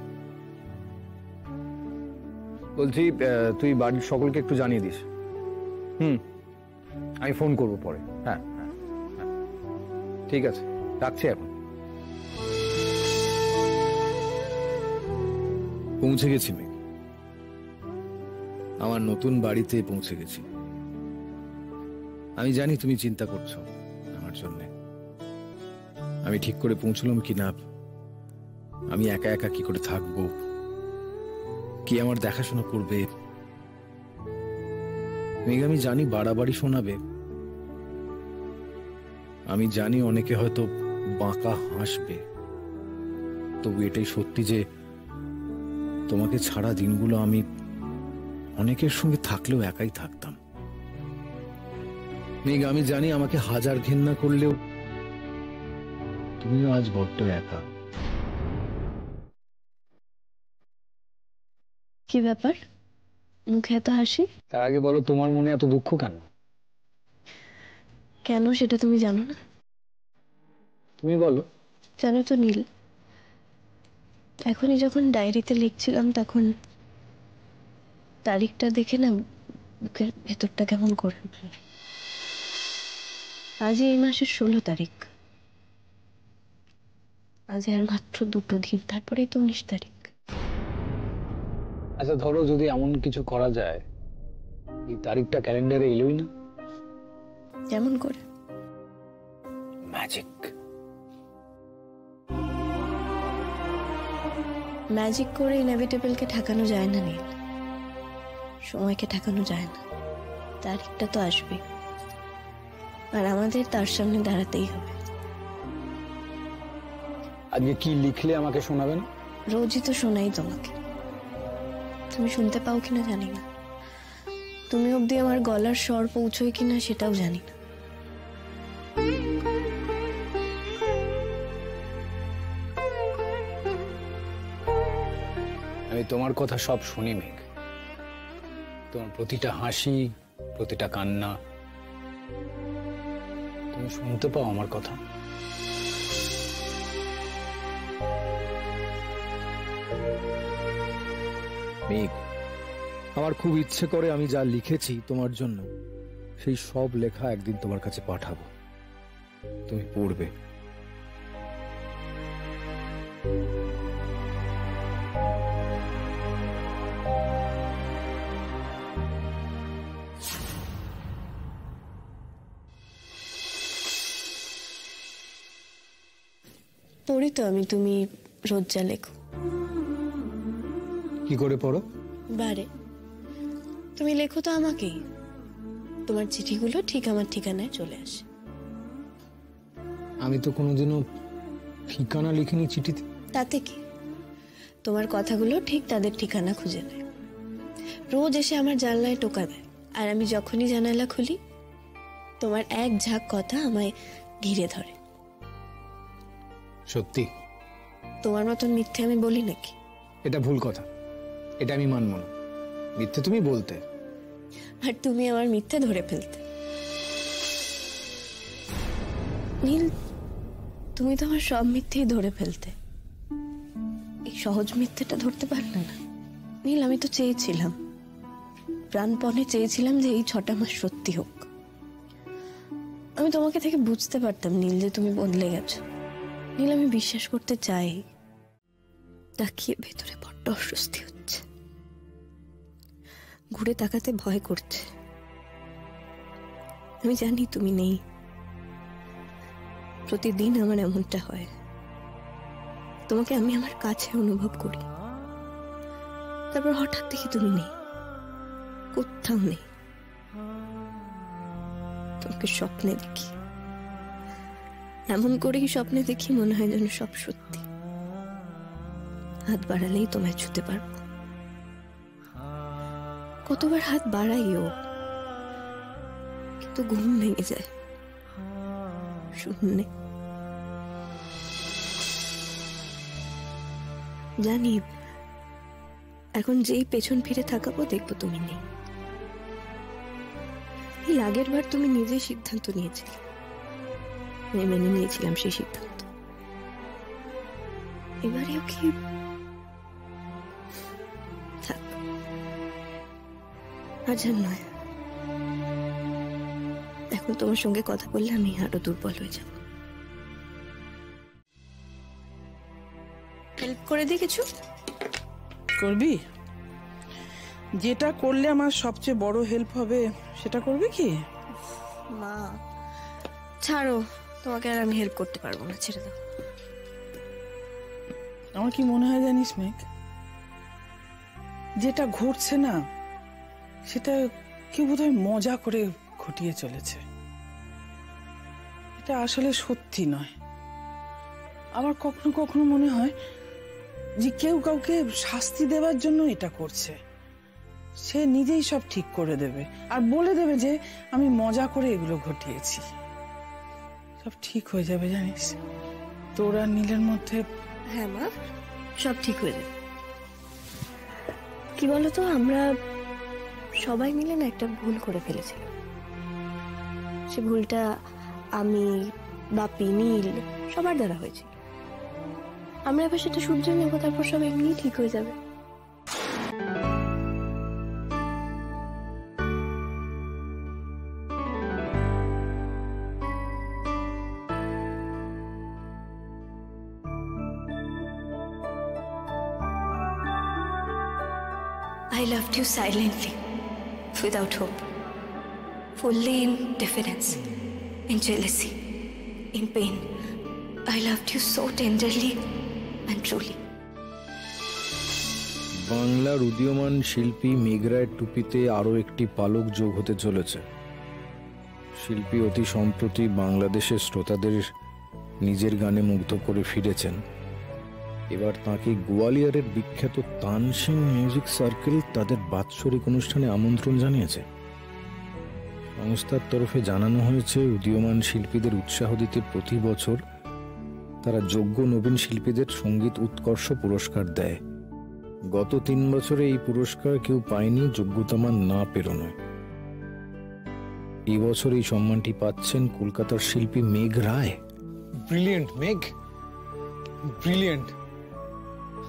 বলছি তুই বাড়ির সকলকে একটু জানিয়ে দিস। আমি ফোন করবো পরে। হ্যাঁ হ্যাঁ হ্যাঁ, ঠিক আছে, রাখছি এখন। পৌঁছে গেছি মেঘ, আমার নতুন বাড়িতে পৌঁছে গেছি। আমি জানি তুমি চিন্তা করছো আমার জন্য। আমি ঠিক করে পৌঁছলাম কিনা, আমি একা একা কি করে থাকবো, কি আমার দেখাশোনা করবে। মেঘ আমি জানি বাড়াবাড়ি শোনাবে, আমি জানি অনেকে হয়তো বাঁকা হাসবে, তবু এটাই সত্যি যে তোমাকে ছাড়া দিনগুলো আমি অনেকের সঙ্গে থাকলেও একাই থাকতাম। মেঘ আমি জানি আমাকে হাজার ঘেন্না করলেও তুমিও আজ বড্ড একা। কি ব্যাপার, মুখে এত হাসি? তার আগে বলো তোমার মনে এত দুঃখ কেন? কেন সেটা তুমি জানো না? তুমি বলো। জানো তো নীল, এখনই যখন ডায়েরিতে লিখছিলাম তখন তারিখটা দেখে না বুকের ভেতরটা কেমন করে উঠল। আজ এই মাসের 16 তারিখ। আজ আর মাত্র 2 দিন, তারপরেই তো 19 তারিখ। আচ্ছা ধরো যদি এমন কিছু করা যায়, এই তারিখটা ক্যালেন্ডারে এলোই না। কেমন করে? ম্যাজিক। ম্যাজিক করে ইনএভিটেবলকে ঠেকানো যায় না নীল, সময়কে ঠেকানো যায় না। তারিখটা তো আসবে, আর আমাদের তার সামনে দাঁড়াতেই হবে। আজকে কি লিখলে আমাকে শোনাবেন? রোজই তো শোনাই তোমাকে। তুমি শুনতে পাও কিনা জানি না, তুমি অবধি আমার গলার স্বর পৌঁছয় কিনা সেটাও জানি না। আমি তোমার কথা সব শুনি মেঘ, তোমার প্রতিটা হাসি, প্রতিটা কান্না। তুমি শুনতে পাও আমার কথা? মেঘ, আমার খুব ইচ্ছে করে আমি যা লিখেছি তোমার জন্য সেই সব লেখা একদিন তোমার কাছে পাঠাবো, তুমি পড়বে। পড়ি তো আমি, তুমি রোজ যা লেখো। কি করে পড়ো? বারে তুমি লেখো তো আমাকেই, তোমার চিঠিগুলো ঠিক আমার ঠিকানায় চলে আসে। আমি তো কোনোদিনও ঠিকানা লিখিনি চিঠিতে। তাতে কি, তোমার কথাগুলো ঠিক তাদের ঠিকানা খুঁজে নেয়। রোজ এসে আমার জানলায় টোকা দেয়, আর আমি যখনই জানালা খুলি তোমার এক ঝাঁক কথা আমায় ঘিরে ধরে। সত্যি? তোমার মতন মিথ্যে আমি বলি নাকি? এটা ভুল কথা, এটা আমি মানব না। মিথ্যে তুমি বলতে, আর তুমি আমার মিথ্যে ধরে ফেলতে। নীল, তুমি তো আমার সব মিথ্যেই ধরে ফেলতে, এই সহজ মিথ্যেটা ধরতে পারলে না। নীল, আমি তো চেয়েছিলাম, প্রাণপণে চেয়েছিলাম যে এই 6টা মাস সত্যি হোক। আমি তোমাকে থেকে বুঝতে পারতাম নীল যে তুমি বদলে গেছো। নীল, আমি বিশ্বাস করতে চাই, তাকিয়ে ভেতরে বড্ড অস্বস্তি হচ্ছে, ঘুরে তাকাতে ভয় করছে। আমি জানি তুমি নেই, প্রতিদিন আমার এমনটা হয়। তোমাকে আমি আমার কাছে অনুভব করি, তারপর হঠাৎ দেখি তুমি নেই, কোথাও নেই। তোমাকে স্বপ্নে দেখি, এমন করেই স্বপ্নে দেখি মনে হয় যেন সব সত্যি। হাত বাড়ালেই তোমায় ছুতে পারবো। কতবার হাত বাড়াইও, কিন্তু ঘুম ভেঙে যায় শূন্যে। জানি এখন যেই পেছন ফিরে থাকাবো দেখবো তুমি নেই। এই আগের বার তুমি নিজেই সিদ্ধান্ত নিয়েছিলে, আমি মেনে নিয়েছিলাম সেই সিদ্ধান্ত। এবারেও কি? থাক, আজ আর নয়। এখন তোমার সঙ্গে কথা বললে আমি আরো দুর্বল হয়ে যাব। হেল্প করে দিই কিছু? করবি? যেটা করলে আমার সবচেয়ে বড় হেল্প হবে সেটা করবি কি? মা ছাড়ো, তোমাকে আর আমি হেল্প করতে পারবো না, ছেড়ে দাও। আমার কি মনে হয় জানিস মেঘ, যেটা ঘটছে না সেটা কেউ বোধহয় মজা করে ঘটিয়ে চলেছে। এটা আসলে সত্যি নয়। আমার কখনো কখনো মনে হয় যে কেউ কাউকে শাস্তি দেওয়ার জন্য এটা করছে। সে নিজেই সব ঠিক করে দেবে আর বলে দেবে যে আমি মজা করে এগুলো ঘটিয়েছি। সব ঠিক হয়ে যাবে জানিস, তোর আর নীলের মধ্যে। হ্যাঁ মা, সব ঠিক হয়ে যাবে। কি বলতো, আমরা সবাই মিলে না একটা ভুল করে ফেলেছিলাম। সে ভুলটা আমি, বাপি, নীল সবার দ্বারা হয়েছে। আমরা এবার সেটা শুধরে নেবো, তারপর সব এমনি ঠিক হয়ে যাবে। I loved you silently, without hope, fully in difference, in jealousy, in pain. I loved you so tenderly and truly. বাংলার উদীয়মান শিল্পী মেঘরায়ের টুপিতে আরও একটি পালক যোগ হতে চলেছে। শিল্পী অতি সম্প্রতি বাংলাদেশের শ্রোতাদের নিজের গানে মুগ্ধ করে ফিরেছেন। এবার তাকে গোয়ালিয়রের বিখ্যাত তানসেন মিউজিক সার্কেল তাদের বাৎসরিক অনুষ্ঠানে আমন্ত্রণ জানিয়েছে। সংস্থার তরফে জানানো হয়েছে উদীয়মান শিল্পীদের উৎসাহ দিতে প্রতি বছর তারা যোগ্য নবীন শিল্পীদের সঙ্গীত উৎকর্ষ পুরস্কার দেয়। গত 3 বছরে এই পুরস্কার কেউ পায়নি যোগ্যতামান না পেরোনোয়। এই বছর এই সম্মানটি পাচ্ছেন কলকাতার শিল্পী মেঘ রায়। ব্রিলিয়েন্ট মেঘ, ব্রিলিয়েন্ট।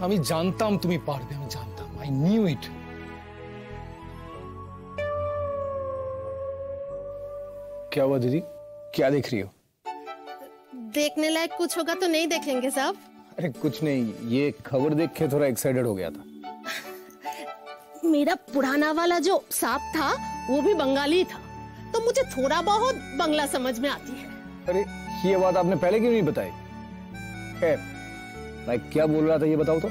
আমি জানতাম তুমি পারবে, আমি জানতাম, আই নিউ ইট। क्या हुआ दीदी, क्या देख रही हो? देखने लायक कुछ होगा तो नहीं देखेंगे साहब? अरे कुछ नहीं, ये खबर देख के थोड़ा एक्साइटेड हो गया था। मेरा पुराना वाला जो सांप था वो भी बंगाली था, तो मुझे थोड़ा बहुत बंगला समझ में आती है। अरे ये बात आपने पहले क्यों नहीं बताई? मैं क्या बोल रहा था ये बताओ तो।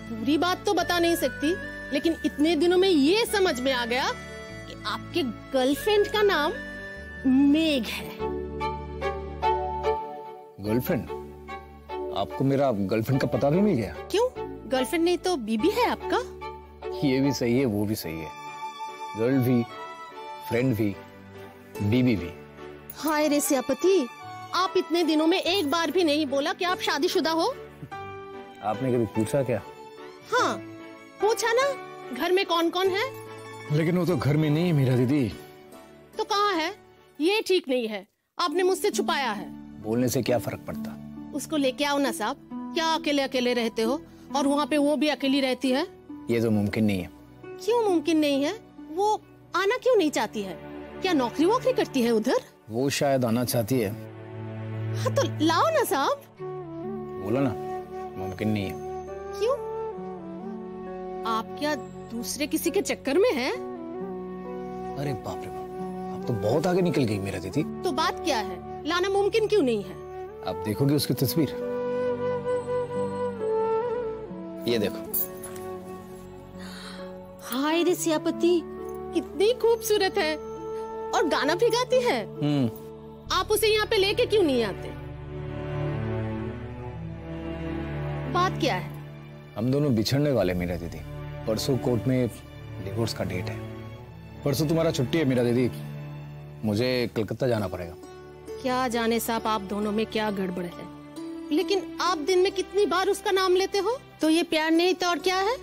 पूरी बात तो बता नहीं सकती, लेकिन इतने दिनों में ये समझ में आ गया कि आपके गर्लफ्रेंड का नाम मेघ है। गर्लफ्रेंड? आपको मेरा गर्लफ्रेंड का पता भी मिल गया? क्यों, गर्लफ्रेंड नहीं तो बीबी है आपका? ये भी सही है, वो भी सही है। गर्ल भी, फ्रेंड भी, बीबी भी। हाय रे सियापति, आप इतने दिनों में एक बार भी नहीं बोला कि आप शादीशुदा हो। आपने कभी पूछा क्या? हाँ पूछा ना, घर में कौन कौन है? लेकिन वो तो घर में नहीं है मेरा दीदी। तो कहाँ है? ये ठीक नहीं है, आपने मुझसे छुपाया है। बोलने से क्या फर्क पड़ता? उसको लेके आओ ना साहब, क्या अकेले अकेले रहते हो और वहाँ पे वो भी अकेली रहती है? ये तो मुमकिन नहीं है। क्यों मुमकिन नहीं है? वो आना क्यों नहीं चाहती है? क्या नौकरी वोकरी करती है उधर? वो शायद आना चाहती है। हाँ तो लाओ ना साहब। बोलो ना, मुमकिन नहीं है। क्यों, आप क्या दूसरे किसी के चक्कर में हैं? अरे बाप रे बाप, आप तो बहुत आगे निकल गई मेरा दीदी। तो बात क्या है, लाना मुमकिन क्यों नहीं है? आप देखोगे उसकी तस्वीर? ये देखो। हाय रे सियापति, कितनी खूबसूरत है और गाना भी गाती है। आप उसे यहाँ पे लेके क्यों नहीं आते? बात क्या है? हम दोनों बिछड़ने वाले मेरा दीदी। परसों कोर्ट में डिवोर्स का डेट है। परसों तुम्हारा छुट्टी है मेरा दीदी, मुझे कलकत्ता जाना पड़ेगा। क्या जाने साहब आप दोनों में क्या गड़बड़ है, लेकिन आप दिन में कितनी बार उसका नाम लेते हो? तो ये प्यार नहीं तो और क्या है?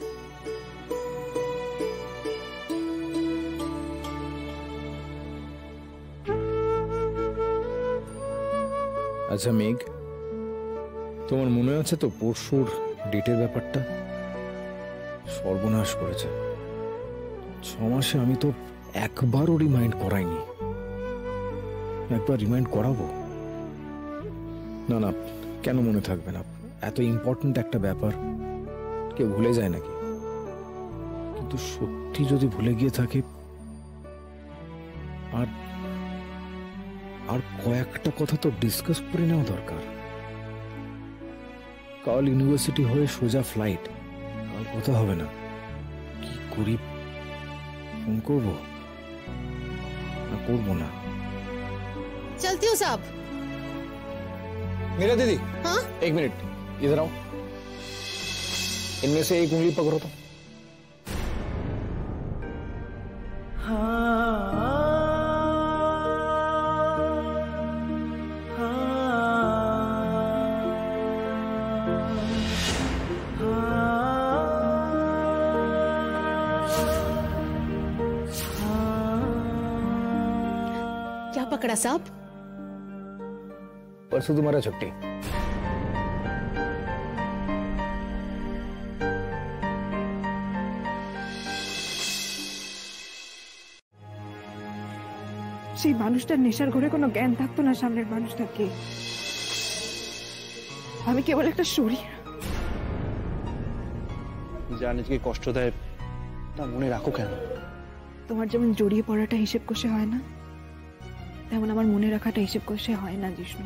আচ্ছা মেঘ, তোমার মনে আছে তো পরশুর ডেটের ব্যাপারটা? সর্বনাশ করেছে। 6 মাসে আমি তো একবারও রিমাইন্ড করাইনি। একবার রিমাইন্ড করাবো? না না, কেন মনে থাকবে না? এত ইম্পর্ট্যান্ট একটা ব্যাপার কেউ ভুলে যায় নাকি? কিন্তু সত্যি যদি ভুলে গিয়ে থাকে, আর আর কয়েকটা কথা তো ডিসকাস করে নেওয়া দরকার। কাল ইউনিভার্সিটি হয়ে সোজা ফ্লাইট, কাল কথা হবে না। কি করি, ফোন করবো না করবো না? चलती हूँ साहब। मेरा दीदी, हाँ? 1 मिनट इधर आओ। इनमें से एक उंगली पकड़ो तो। क्या पकड़ा साहब? परसों तुम्हारा छुट्टी। সেই মানুষটার নেশার ঘরে কোনো জ্ঞান থাকতো না সামনের মানুষটাকে। আমি কেবল একটা শরীর। জানিস কি কষ্ট দেয়, তা মনে রাখো কেন? তোমার যেমন জড়িয়ে পড়াটা হিসেব কষে হয় না, তেমন আমার মনে রাখাটা হিসেব কষে হয় না জিষ্ণু।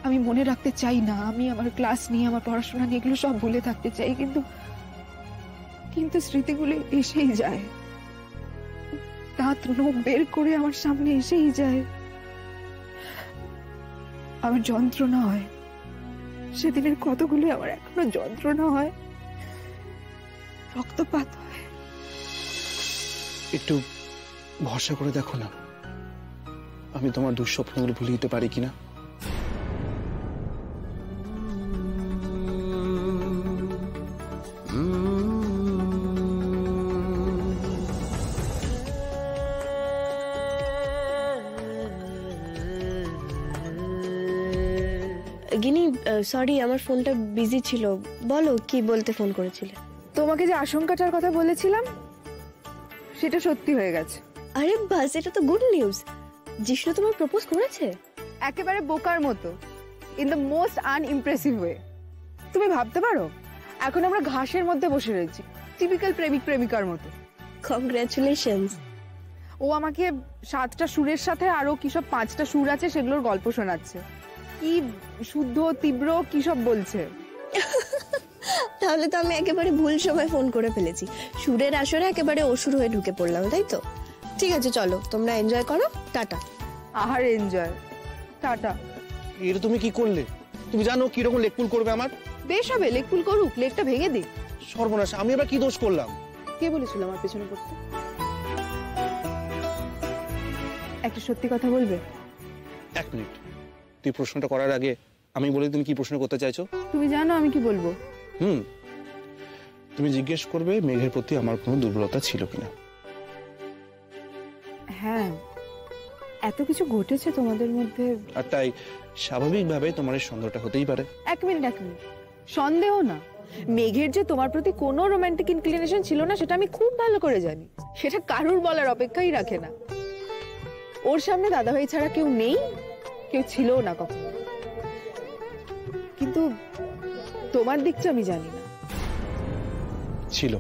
আমি মনে রাখতে চাই না, আমি আমার ক্লাস নিয়ে, আমার পড়াশোনা নিয়ে এগুলো সব ভুলে থাকতে চাই, কিন্তু কিন্তু স্মৃতিগুলো এসেই যায়, দাঁত নখ বের করে আমার সামনে এসেই যায়। আমার যন্ত্রণা হয়, সেদিনের কতগুলো আমার এখনো যন্ত্রণা হয়, রক্তপাত হয়। একটু ভরসা করে দেখো না, আমি তোমার দুঃস্বপ্নগুলো ভুলিয়ে দিতে পারি কিনা। গিনি, সরি আমার ফোনটা বিজি ছিল। বলো কি বলতে ফোন করেছিলে? তোমাকে যে আশঙ্কাটার কথা বলেছিলাম সেটা সত্যি হয়ে গেছে। আরে বাস, এটা তো গুড নিউজ। জিষ্ণু তোমার প্রপোজ করেছে? একেবারে বোকার মতো, ইন দ্য মোস্ট আনইমপ্রেসিভ ওয়ে। তুমি ভাবতে পারো এখন আমরা ঘাসের মধ্যে বসে রয়েছি, টিপিক্যাল প্রেমিক প্রেমিকার মতো। কংগ্রাচুলেশনস। ও আমাকে 7টা সুরের সাথে আরো কি সব 5টা সুর আছে সেগুলোর গল্প শোনাচ্ছে, কি শুদ্ধ তীব্র কি সব বলছে। তাহলে তো আমি একেবারে ভুল সময় ফোন করে ফেলেছি। সুরের আসরে একেবারে অসুর হয়ে ঢুকে পড়লাম, তাই তো? ঠিক আছে, চলো তোমরা এনজয় করো, টাটা। আহার এনজয়, টাটা। এটা তুমি কি করলে? তুমি জানো কিরকম লেকপুল করবে আমার? বেশ হবে, লেকপুল করুক, লেকটা ভেঙে দিক। সর্বনাশ, আমি আবার কি দোষ করলাম? কে বলেছিল আমার পেছনে পড়তে? একটা সত্যি কথা বলবে? 1 মিনিট, তুই প্রশ্নটা করার আগে আমি বলি তুমি কি প্রশ্ন করতে চাইছো? তুমি জানো আমি কি বলবো। তুমি জিজ্ঞেস করবে মেঘের প্রতি আমার কোনো দুর্বলতা ছিল কিনা। হ্যাঁ, এত কিছু ঘটেছে তোমাদের মধ্যে, আর তাই স্বাভাবিকভাবে তোমার এই সন্দেহটা হতেই পারে। 1 মিনিট, সন্দেহ না, মেঘের যে তোমার প্রতি কোনো রোমান্টিক ইনক্লিনেশন ছিল না সেটা আমি খুব ভালো করে জানি। সেটা কারুর বলার অপেক্ষাই রাখে না। ওর সামনে দাদাভাই ছাড়া কেউ নেই, কেউ ছিলও না কখনো। কিন্তু তোমার দিকটা আমি জানি না। ছিল,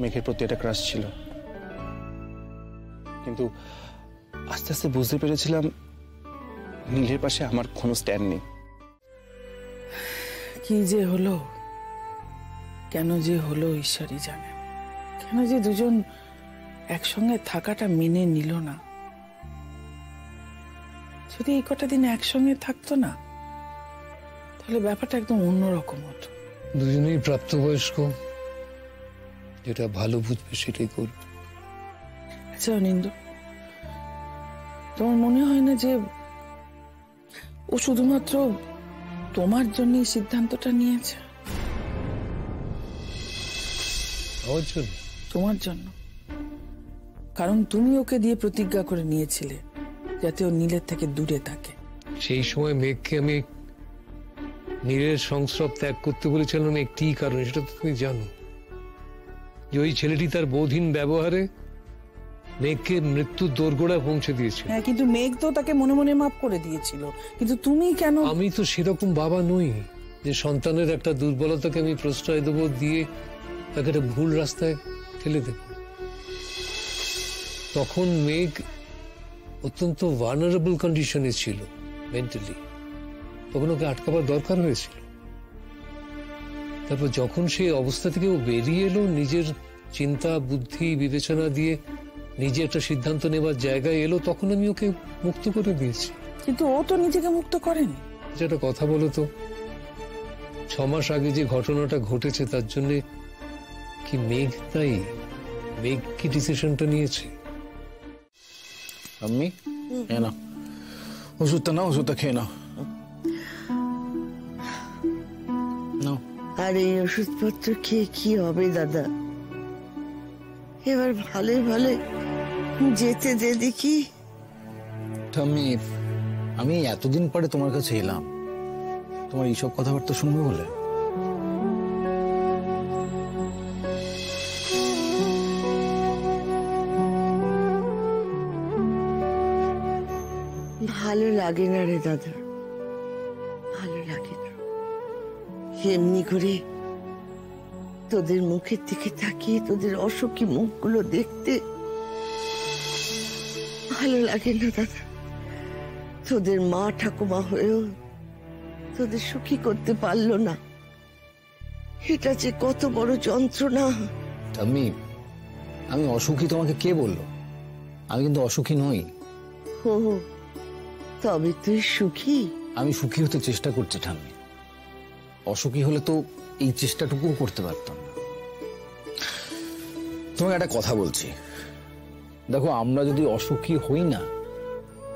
মেঘের প্রতি একটা ক্রাশ ছিল, কিন্তু আস্তে আস্তে বুঝতে পেরেছিলাম নীলের পাশে আমার কোনো স্ট্যান্ড নেই। কি যে হলো, কেন যে হলো ঈশ্বরই জানে। কেন যে দুজন একসঙ্গে থাকাটা মেনে নিল না। যদি এই কটা দিন একসঙ্গে থাকতো না তাহলে ব্যাপারটা একদম অন্যরকম হতো। দুজনেই প্রাপ্তবয়স্ক, যেটা ভালো বুঝবে সেটাই করবে। আচ্ছা অনিন্দ্য, তোমার মনে হয় না যে ও শুধুমাত্র তোমার জন্য এই সিদ্ধান্তটা নিয়েছে? আমার জন্য? তোমার জন্য, কারণ তুমি ওকে দিয়ে প্রতিজ্ঞা করে নিয়েছিলে যাতে ও নীলের থেকে দূরে থাকে। সেই সময় মেঘকে আমি নীলের সংস্রব ত্যাগ করতে বলেছিলাম একটি কারণ, সেটা তো তুমি জানো, যে ওই ছেলেটি তার বোধহীন ব্যবহারে মেঘকে মৃত্যুর দোরগোড়ায় পৌঁছে দিয়েছিল। হ্যাঁ, কিন্তু মেঘ তো তাকে মনে মনে মাফ করে দিয়েছিল, কিন্তু তুমি কেন? আমি তো সেরকম বাবা নই যে সন্তানের একটা দুর্বলতাকে আমি প্রশ্রয় দেবো, দিয়ে তাকে একটা ভুল রাস্তায় ঠেলে দেব। তখন মেঘ অত্যন্ত ভালনারেবল কন্ডিশনে ছিল মেন্টালি, তখন ওকে আটকাবার দরকার হয়েছিল। তারপর যখন সেই অবস্থা থেকে ও বেরিয়ে এলো, নিজের চিন্তা বুদ্ধি বিবেচনা দিয়ে নিজে একটা সিদ্ধান্ত নেবার জায়গায় এলো, তখন আমি ওকে মুক্ত করে দিয়েছি। কিন্তু ও তো নিজেকে মুক্ত করেনি। যেটা কথা বলো তো, 6 মাস আগে যে ঘটনাটা ঘটেছে তার জন্য কি মেঘ তাই? মেঘ কি ডিসিশনটা নিয়েছে? আমি না, ওষুধটা নাও, ওষুধটা খেয়ে নাও। আর এই ওষুধপত্র খেয়ে কি হবে দাদা? এবার ভালো ভালো যেতে দে দেখি। আমি এতদিন পরে তোমার কাছে এলাম, তোমার এইসব কথাবার্তা শুনবো বলে। ভালো লাগে না রে দাদা, ভালো লাগে না। এমনি করে তোদের মুখের দিকে তাকিয়ে তোদের অসুখী মুখগুলো দেখতে ভালো লাগে না দাদা। তোদের মা ঠাকুমা হয়েও তোদের সুখী করতে পারলো না, এটা যে কত বড় যন্ত্রণা। আমি অসুখী তোমাকে কে বললো? আমি কিন্তু অসুখী নই। তবে তুই সুখী? আমি সুখী হতে চেষ্টা করছি ঠাম্মি, অসুখী হলে তো এই চেষ্টাটুকুও করতে পারতাম না। তোমাকে একটা কথা বলছি, দেখো আমরা যদি অসুখী হই না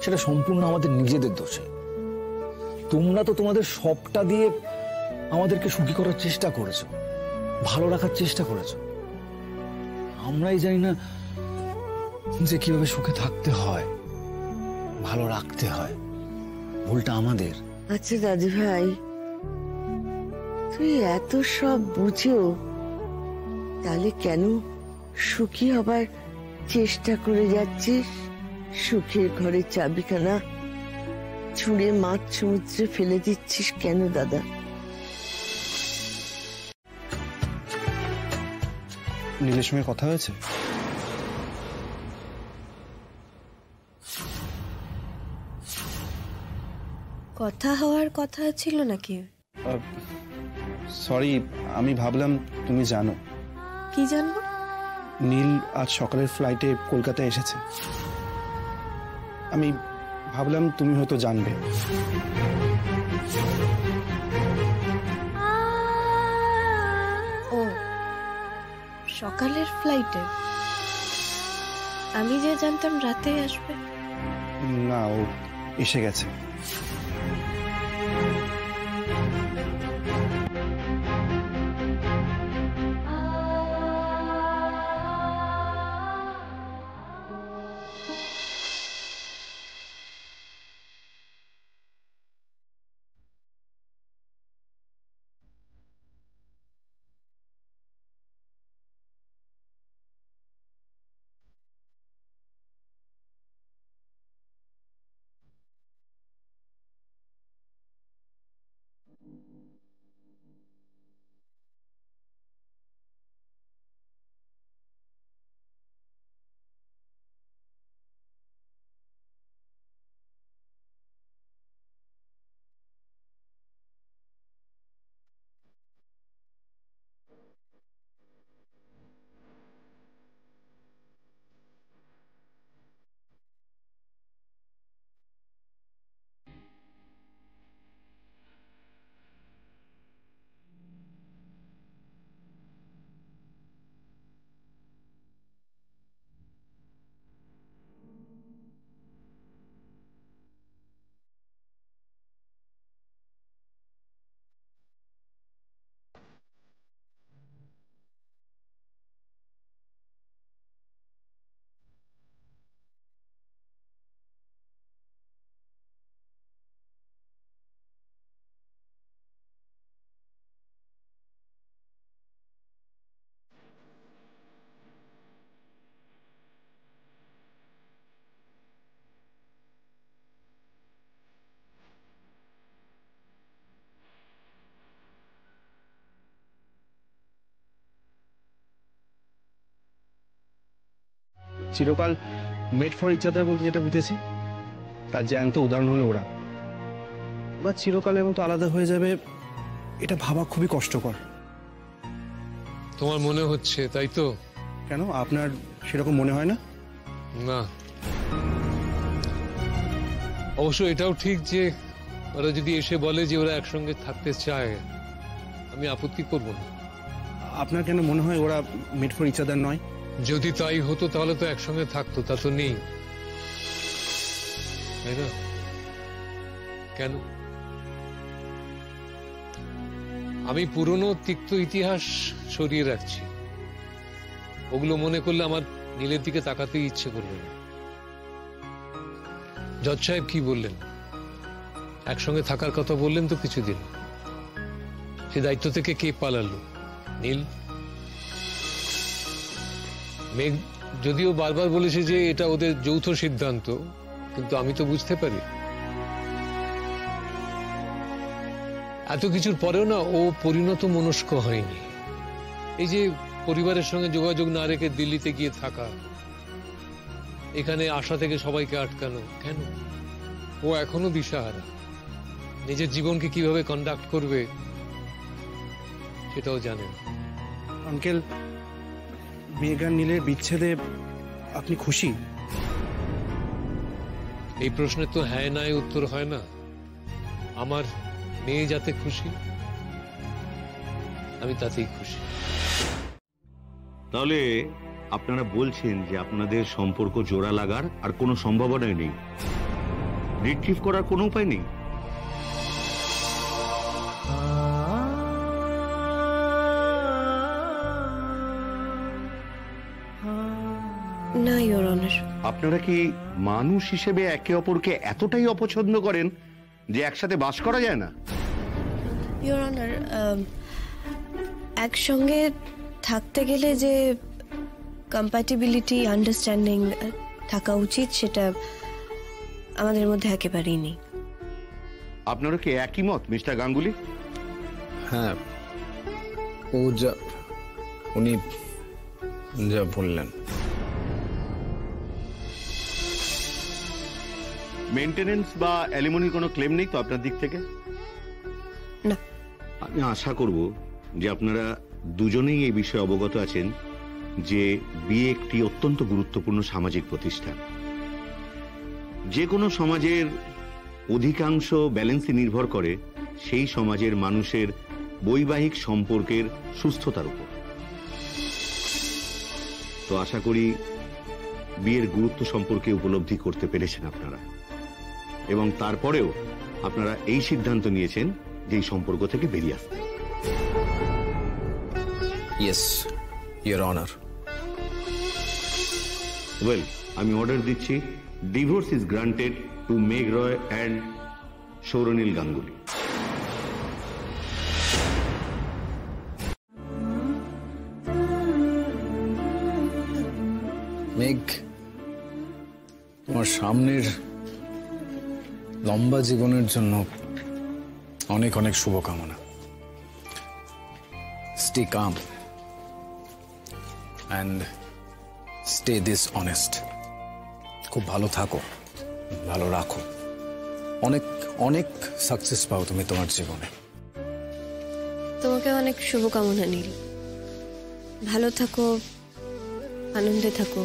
সেটা সম্পূর্ণ আমাদের নিজেদের দোষে। তোমরা তো তোমাদের সবটা দিয়ে আমাদেরকে সুখী করার চেষ্টা করেছো, ভালো রাখার চেষ্টা করেছো। আমরাই জানি না যে কিভাবে সুখে থাকতে হয়, ভালো রাখতে হয়। ভুলটা আমাদের। আচ্ছা দাদু ভাই, তুই এত সব বুঝো, তাহলে কেন সুখী হবার চেষ্টা করে যাচ্ছিস? সুখের ঘরের চাবিখানা ছুঁড়ে মাছ সমুদ্রে ফেলে দিচ্ছিস কেন দাদা? নীলের সঙ্গে কথা হয়েছে? কথা হওয়ার কথা ছিল নাকি? সরি, আমি ভাবলাম তুমি জানো। কি জানবো? নীল আজ সকালের ফ্লাইটে কলকাতায় এসেছে। আমি ভাবলাম তুমি হয়তো জানবে। ও, সকালের ফ্লাইটে? আমি যে জানতাম রাতে আসবে। না, ও এসে গেছে। চিরকাল মেড ফর ইচ আদার বলতে যেটা বুঝেছি, তার জ্যান্ত উদাহরণ হলো ওরা। বা চিরকালের মতো আলাদা হয়ে যাবে, এটা ভাবা খুবই কষ্টকর। তোমার মনে হচ্ছে, তাই তো? কেন, আপনার সেরকম মনে হয় না? না, অবশ্য এটাও ঠিক যে ওরা যদি এসে বলে যে ওরা একসঙ্গে থাকতে চায়, আমি আপত্তি করব না। আপনার কেন মনে হয় ওরা মেড ফর ইচ আদার নয়? যদি তাই হতো তাহলে তো একসঙ্গে থাকতো, তা তো নেই, তাই না? কেন? আমি পুরনো তিক্ত ইতিহাস সরিয়ে রাখছি। ওগুলো মনে করলে আমার নীলের দিকে তাকাতেই ইচ্ছে করবে না। জজ সাহেব কি বললেন? একসঙ্গে থাকার কথা বললেন তো কিছুদিন। সে দায়িত্ব থেকে কে পালালো? নীল। মেঘ যদিও বারবার বলেছে যে এটা ওদের যৌথ সিদ্ধান্ত, কিন্তু আমি তো বুঝতে পারি এত কিছুর পরেও না ও পরিণত মনস্ক হয়নি। এই যে পরিবারের সঙ্গে যোগাযোগ না রেখে দিল্লিতে গিয়ে থাকা, এখানে আসা থেকে সবাইকে আটকানো, কেন? ও এখনো দিশাহারা। নিজের জীবনকে কিভাবে কন্ডাক্ট করবে সেটাও জানেন। আঙ্কেল, মেঘার নীলের বিচ্ছেদে আপনি খুশি? এই প্রশ্নের তো হ্যাঁ নাই উত্তর হয় না। আমার মেয়ে যাতে খুশি, আমি তাতেই খুশি। তাহলে আপনারা বলছেন যে আপনাদের সম্পর্ক জোড়া লাগার আর কোনো সম্ভাবনাই নেই, রিট্রিভ করার কোনো উপায় নেই? না ইওর অনার। আপনারা কি মানুষ হিসেবে একে অপরকে এতটাই অপছন্দ করেন যে একসাথে বাস করা যায় না? ইওর অনার, একসঙ্গে থাকতে গেলে যে কম্প্যাটিবিলিটি, আন্ডারস্ট্যান্ডিং থাকা উচিত সেটা আমাদের মধ্যে একেবারেই নেই। আপনারা কি একই মত মিস্টার গাঙ্গুলি? হ্যাঁ, উনি যা বললেন। মেইনটেনেন্স বা অ্যালিমনির কোনো ক্লেম নেই তো আপনার দিক থেকে? না। আমি আশা করব যে আপনারা দুজনেই এই বিষয়ে অবগত আছেন যে বিয়ে একটি অত্যন্ত গুরুত্বপূর্ণ সামাজিক প্রতিষ্ঠান। যে কোনো সমাজের অধিকাংশ ব্যালেন্সই নির্ভর করে সেই সমাজের মানুষের বৈবাহিক সম্পর্কের সুস্থতার উপর। তো আশা করি বিয়ের গুরুত্ব সম্পর্কে উপলব্ধি করতে পেরেছেন আপনারা, এবং তারপরেও আপনারা এই সিদ্ধান্ত নিয়েছেন যে এই সম্পর্ক থেকে বেরিয়ে আসতে। Yes your honour. ওয়েল, আমি অর্ডার দিচ্ছি, ডিভোর্স ইজ গ্রান্টেড টু মেঘ রয় অ্যান্ড সৌরনীল গাঙ্গুলি। মেঘ, তোমার সামনের লম্বা জীবনের জন্য অনেক অনেক শুভকামনা। Stay calm and stay this honest. খুব ভালো থাকো, ভালো রাখো, অনেক অনেক সাকসেস পাও তুমি তোমার জীবনে। তোমাকে অনেক শুভকামনা নীল। ভালো থাকো, আনন্দে থাকো,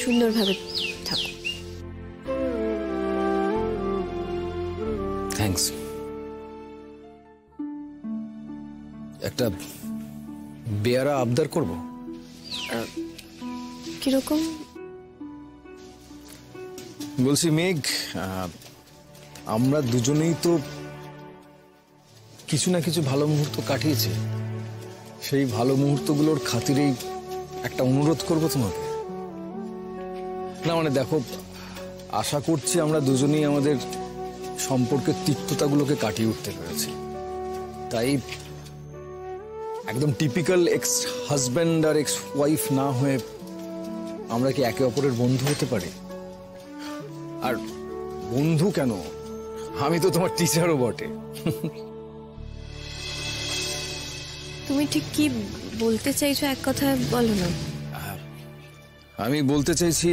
সুন্দরভাবে থাকো। থ্যাঙ্কস। একটা বেয়ারা আবদার করব। কিরকম? বলছি মেঘ, আমরা দুজনেই তো কিছু না কিছু ভালো মুহূর্ত কাটিয়েছি। সেই ভালো মুহূর্তগুলোর খাতিরেই একটা অনুরোধ করব তোমাকে। না মানে দেখো, আশা করছি আমরা দুজনেই আমাদের সম্পর্কের তিক্ততাগুলোকে কাটিয়ে উঠতে পেরেছি। তাই একদম টিপিক্যাল এক্স হাজব্যান্ড আর এক্স ওয়াইফ না হয়ে আমরা কি একে অপরের বন্ধু হতে পারি? আর বন্ধু কেন, আমি তো তোমার টিচারও বটে। তুমি ঠিক কি বলতে চাইছো এক কথা বলো না। আমি বলতে চাইছি,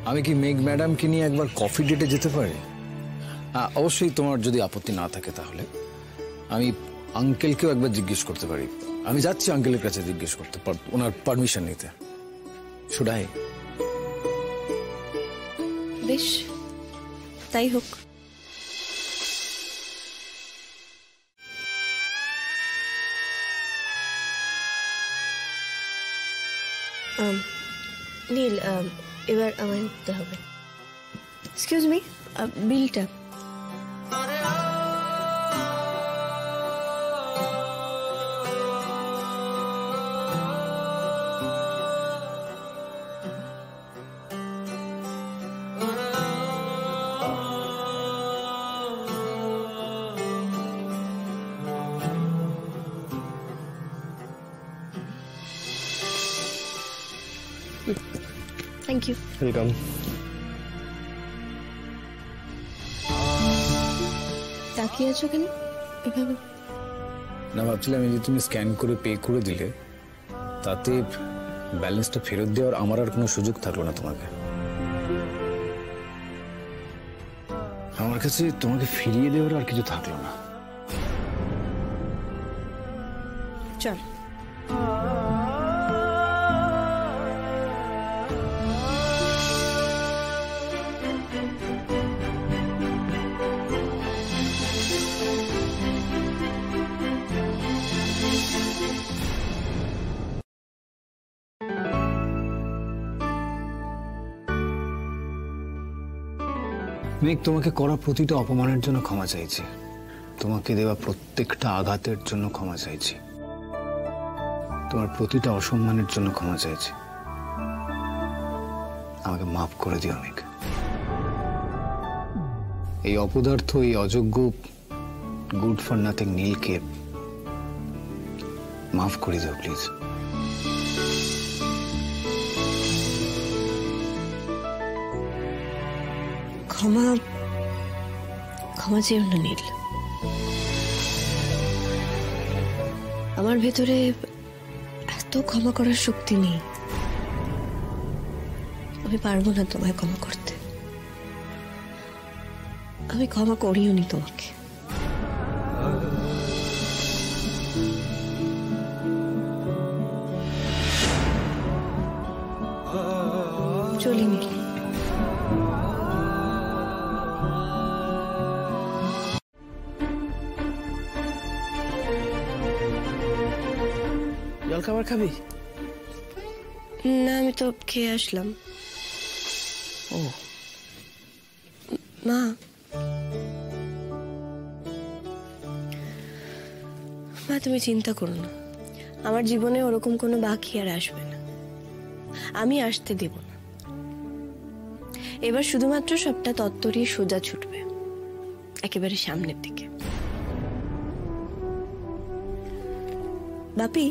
আমি কি মেঘ ম্যাডামকে নিয়ে একবার কফি ডেটে যেতে পারি? অবশ্যই তোমার যদি আপত্তি না থাকে তাহলে আমি আঙ্কেলকেও একবার জিজ্ঞেস করতে পারি। আমি যাচ্ছি আঙ্কেলের কাছে জিজ্ঞেস করতে, ওনার পারমিশন নিতে। Should I? বেশ, তাই হোক। নীল, এবার আমায় উঠতে হবে। এক্সকিউজ মি, বিলটা। Thank you. ওয়েলকাম। তাকিয়ে আছো কেন এভাবে? না, ভাবছিলাম এই যে তুমি স্ক্যান করে পে করে দিলে, তাতে ব্যালেন্সটা ফেরত দেওয়ার আমার আর কোনো সুযোগ থাকলো না তোমাকে। আমার কাছে তোমাকে ফিরিয়ে দেওয়ার আর কিছু থাকলো না। চল। মেঘ, তোমাকে করা প্রতিটা অপমানের জন্য ক্ষমা চাইছি, তোমাকে দেওয়া প্রত্যেকটা আঘাতের জন্য ক্ষমা চাইছি, তোমার প্রতিটা অসম্মানের জন্য ক্ষমা চাইছি। আমাকে মাফ করে দিও মেঘ। এই অপদার্থ, এই অযোগ্য, গুড ফর নাথিং নীলকে মাফ করে দিও প্লিজ। ক্ষমা ক্ষমা চেয়েও না নীল। আমার ভেতরে এত ক্ষমা করার শক্তি নেই। আমি পারবো না তোমায় ক্ষমা করতে। আমি ক্ষমা করিও নি তোমাকে। চলি নীল। জলখাবার খাবি? না, আমি তো খেয়ে আসলাম। ও মা, মা তুমি চিন্তা করো না, আমার জীবনে ওরকম কোনো বাকি আর আসবে না। আমি আসতে দেব না। এবার শুধুমাত্র সবটা তত্ত্বরই সোজা ছুটবে একেবারে সামনের দিকে। বাপি,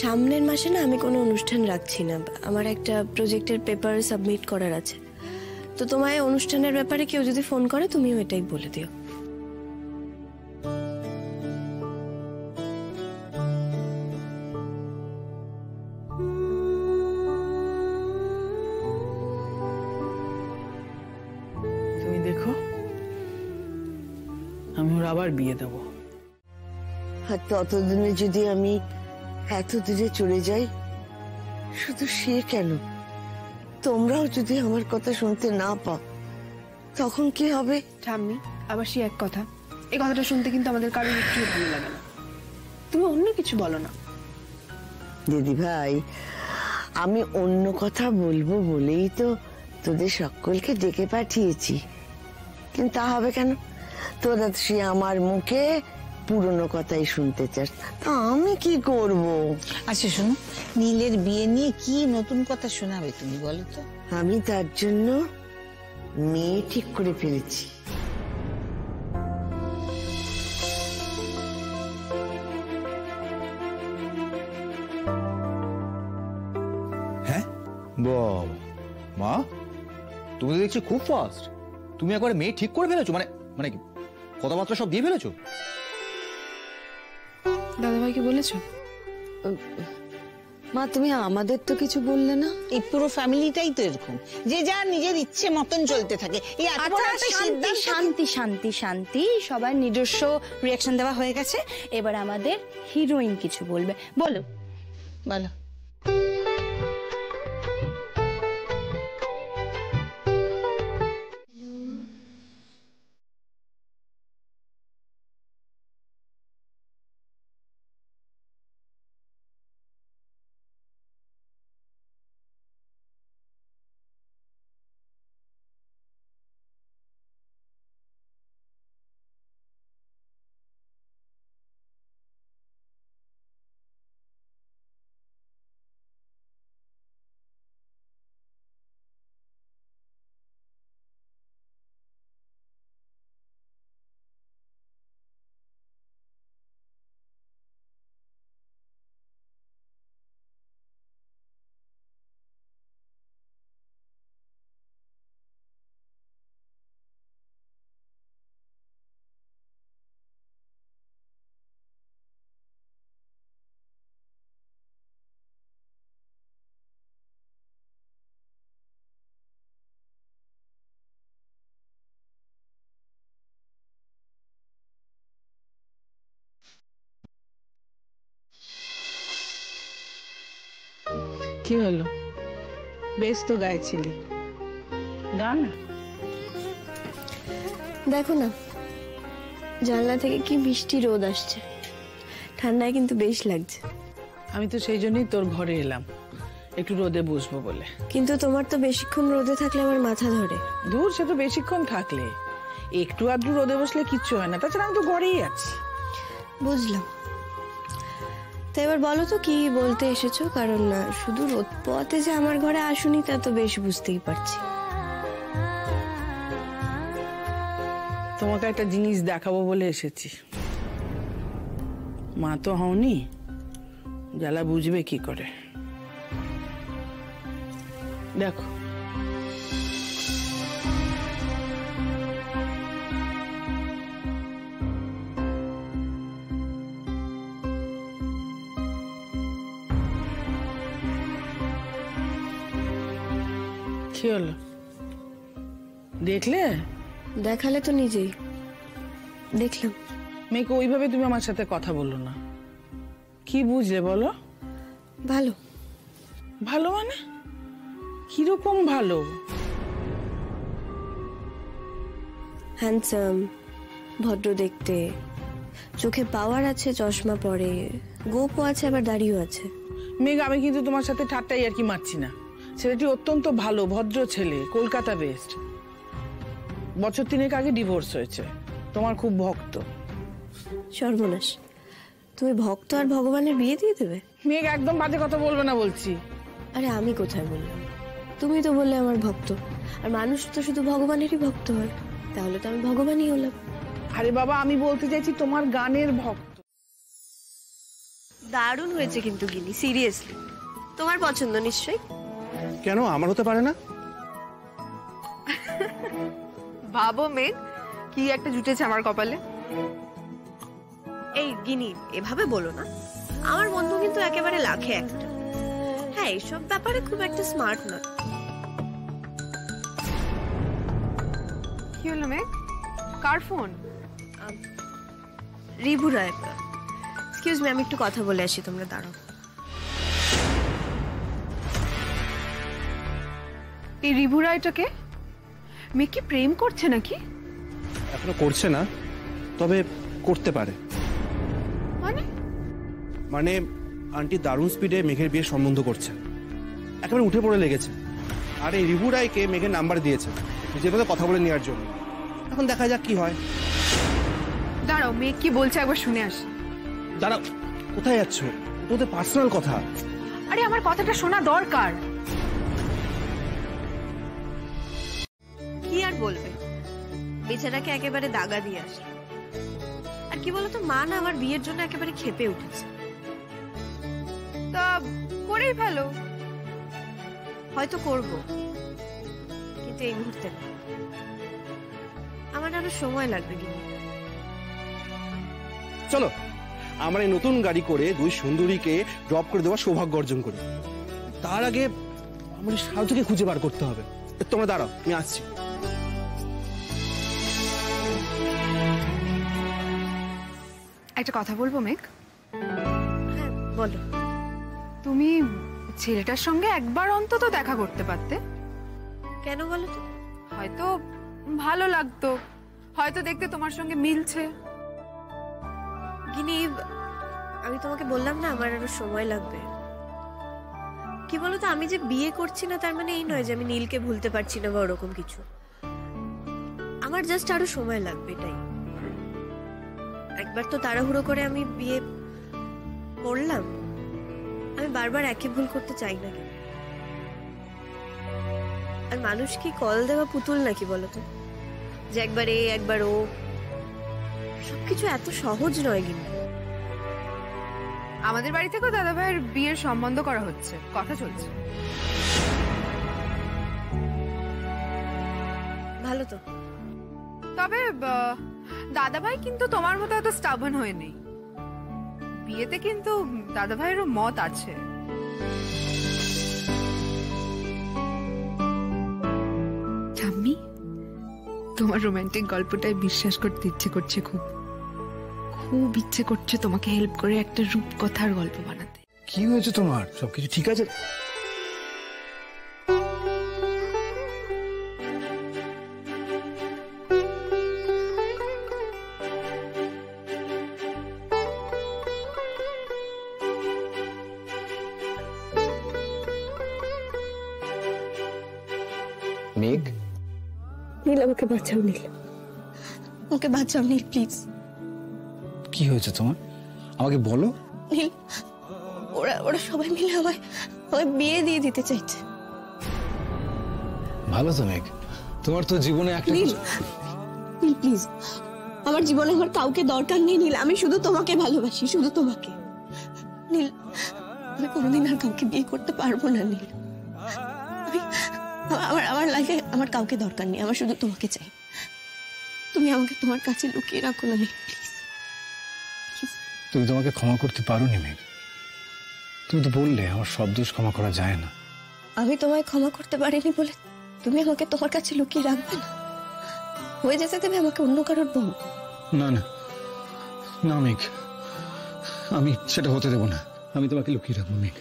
সামনের মাসে না আমি কোনো অনুষ্ঠান রাখছি না। আমার একটা প্রজেক্টের পেপার সাবমিট করার আছে। তো তোমায় অনুষ্ঠানের ব্যাপারে কেউ যদি ফোন করে তুমিও এটাই বলে দিও। তুমি দেখো, আমি ওর আবার বিয়ে দেবো। আর ততদিনে যদি আমি এত দূরে চলে যাই, শুধু সে কেন, তোমরাও যদি আমার কথা শুনতে না পাও, তখন কি হবে? ঠাম্মি, আবার সে এক কথা। এই কথাটা শুনতে কিন্তু আমাদের কারোর একটু ভালো লাগে না। তুমি অন্য কিছু বলো না। দিদি ভাই, আমি অন্য কথা বলবো বলেই তো তোদের সকলকে ডেকে পাঠিয়েছি। কিন্তু তা হবে কেন? তোরা সে আমার মুখে পুরনো কথাই শুনতে চাস, তা আমি কি করব? আচ্ছা শোনো, নীলের বিয়ে নিয়ে কি নতুন কথা শোনাবে তুমি বলো তো? আমি তার জন্য মেয়ে ঠিক করে ফেলেছি। হ্যাঁ বাবা, মা তুমি তো দেখছি খুব ফাস্ট। তুমি একবারে মেয়ে ঠিক করে ফেলেছো? মানে মানে কি কথাবার্তা সব দিয়ে ফেলেছো? দাদাভাইকে বলেছো? মা তুমি আমাদের তো কিছু বললে না। এই পুরো ফ্যামিলিটাই তো এরকম, যে যার নিজের ইচ্ছে মতন চলতে থাকে। এই শান্তি শান্তি শান্তি শান্তি, সবার নিজস্ব রিয়াকশন দেওয়া হয়ে গেছে। এবার আমাদের হিরোইন কিছু বলবে। বলো বলো। কি হলো? বেশ তো গাইছিলি, গান। দেখো না, জানলা থেকে কি মিষ্টি রোদ আসছে। ঠান্ডায় কিন্তু বেশ লাগছে। আমি তো সেই জন্যই তোর ঘরে এলাম, একটু রোদে বসবো বলে। কিন্তু তোমার তো বেশিক্ষণ রোদে থাকলে আমার মাথা ধরে। দূর, সে তো বেশিক্ষণ থাকলে, একটু আধটু রোদে বসলে কিচ্ছু হয় না, তাছাড়া আমি তো ঘরেই আছি। বুঝলাম। তো এবার বলো তো কি বলতে এসেছো, কারণ শুধু রোদ পোয়াতে যে আমার ঘরে আসুনি তা তো বেশ বুঝতেই পারছি। তোমাকে একটা জিনিস দেখাবো বলে এসেছি। মা তো হওনি, জ্বালা বুঝবে কি করে। দেখো, কি হলো, দেখলে? দেখালে তো নিজেই দেখলাম। মেয়েকে ওইভাবে তুমি আমার সাথে কথা বললো না। কি বুঝলে বলো? ভালো। ভালো মানে কিরকম ভালো? হ্যান্ডসাম, ভদ্র দেখতে, চোখে পাওয়ার আছে, চশমা পরে, গোপও আছে, আবার দাড়িও আছে। মেঘ, আমি কিন্তু তোমার সাথে ঠাট্টাই আর কি মারছি না। ছেলেটি অত্যন্ত ভালো, ভদ্র ছেলে, কলকাতা বেস্ট। বছর 3 আগে ডিভোর্স হয়েছে। তোমার খুব ভক্ত। সর্বনাশ, তুমি ভক্ত আর ভগবানের বিয়ে দিয়ে দেবে? মেঘ, একদম বাজে কথা বলবে না বলছি। আরে আমি কোথায় বললাম? তুমি তো বললে আমার ভক্ত, আর মানুষ তো শুধু ভগবানেরই ভক্ত হয়, তাহলে তো আমি ভগবানই হলাম। আরে বাবা, আমি বলতে চাইছি তোমার গানের ভক্ত। দারুণ হয়েছে কিন্তু গিনি, সিরিয়াসলি। তোমার পছন্দ নিশ্চয়ই? কেন আমার হতে পারে না? ভাবো মেঘ, কি একটা জুটেছে আমার কপালে। এই গিনি, এভাবে বলো না। আমার বন্ধু কিন্তু একেবারে লাখে একটা। হ্যাঁ, এইসব ব্যাপারে খুব একটা স্মার্ট না। কি হলো মেঘ, কার ফোন? রিভু রায়। এক্সকিউজ মি, আমি একটু কথা বলে আসি, তোমরা দাঁড়াও। এই রিভু রায়টাকে? মেঘ কি প্রেম করছে নাকি? এখনো করছে না, তবে করতে পারে। মানে আন্টি দারুণ স্পিডে মেঘের বিয়ের সম্বন্ধ করছে, একেবারে উঠে পড়ে লেগেছে। আর এই রিভু রায়কে মেঘের নাম্বার দিয়েছে নিজের মধ্যে কথা বলে নেওয়ার জন্য। এখন দেখা যাক কি হয়। দাঁড়াও, মেঘ কি বলছে একবার শুনে আসি। দাঁড়াও, কোথায় যাচ্ছ? ওদের পার্সোনাল কথা। আরে আমার কথাটা শোনা দরকার। কি আর বলবে, বেচারাকে একেবারে দাগা দিয়ে আসে। আর কি বলতো, মা না আমার বিয়ের জন্য একেবারে ক্ষেপে উঠেছে। তা করেই ফেলো। হয়তো করব, কিন্তু এই মুহূর্তে না। আমার আরো সময় লাগবে। চলো আমরা এই নতুন গাড়ি করে 2 সুন্দরীকে ড্রপ করে দেওয়ার সৌভাগ্য অর্জন করি। তার আগে আমাদের সারথীকে খুঁজে বার করতে হবে। তোমরা দাঁড়াও, আমি আসছি। একটা কথা বলবো মেঘ? হ্যাঁ বলো। তুমি ছেলেটার সঙ্গে একবার অন্তত দেখা করতে পারতে। কেন বলো তো? হয়তো ভালো লাগতো, হয়তো দেখতে তোমার সঙ্গে মিলছে। গিনি, আমি তোমাকে বললাম না আমার আরো সময় লাগবে। কি বলতো, আমি যে বিয়ে করছি না তার মানে এই নয় যে আমি নীলকে ভুলতে পারছি না বা ওরকম কিছু। আমার জাস্ট আরো সময় লাগবে, এটাই। একবার তো তাড়াহুড়ো করে আমি বিয়ে করলাম, আমি বারবার একই ভুল করতে চাই না। আর মানুষ কি কল দেওয়া পুতুল নাকি বলতো, যে একবার এ একবার ও? সবকিছু এত সহজ নয়। কিন্তু আমাদের বাড়ি থেকেও দাদা ভাইয়ের বিয়ের সম্বন্ধ করা হচ্ছে, কথা চলছে। ভালো তো। তবে দাদা ভাই কিন্তু তোমার মতো এত স্টাবন হয়ে নেই। বিয়েতে কিন্তু দাদা ভাইয়েরও মত আছে। ঠাম্মি, তোমার রোমান্টিক গল্পটায় বিশ্বাস করতে ইচ্ছে করছে, খুব খুব ইচ্ছে করছে তোমাকে হেল্প করে একটা রূপকথার গল্প বানাতে। কি হয়েছে তোমার? সবকিছু ঠিক আছে? নীল আমাকে বাঁচাও, নীল ওকে বাঁচাও নীল, প্লিজ। কি হয়েছে তোমার? আমাকে বলো। নীল, ওরা সবাই মিলে আমায় বিয়ে দিয়ে দিতে চাইছে। ভালো তো মেঘ, তোমার তো জীবনে একটা নীল প্লিজ, আমার জীবনে আমার কাউকে দরকার নেই নীল, আমি শুধু তোমাকে ভালোবাসি, শুধু তোমাকে। নীল, আমি কোনোদিন আর কাউকে বিয়ে করতে পারবো না নীল। আমার লাইফে আমার কাউকে দরকার নেই, আমার শুধু তোমাকে চাই। তুমি আমাকে তোমার কাছে লুকিয়ে রাখো না নীল, প্লিজ। তুমি তোমাকে ক্ষমা করতে পারো নি মেঘ, তুমি তো বললে আমার সব দোষ ক্ষমা করা যায় না। আমি তোমায় ক্ষমা করতে পারিনি বলে তুমি আমাকে তোমার কাছে লুকিয়ে রাখবে না? হয়ে যেতে দেবে আমাকে অন্য কারোর বোন? না না না মেঘ, আমি সেটা হতে দেব না। আমি তোমাকে লুকিয়ে রাখবো মেঘ,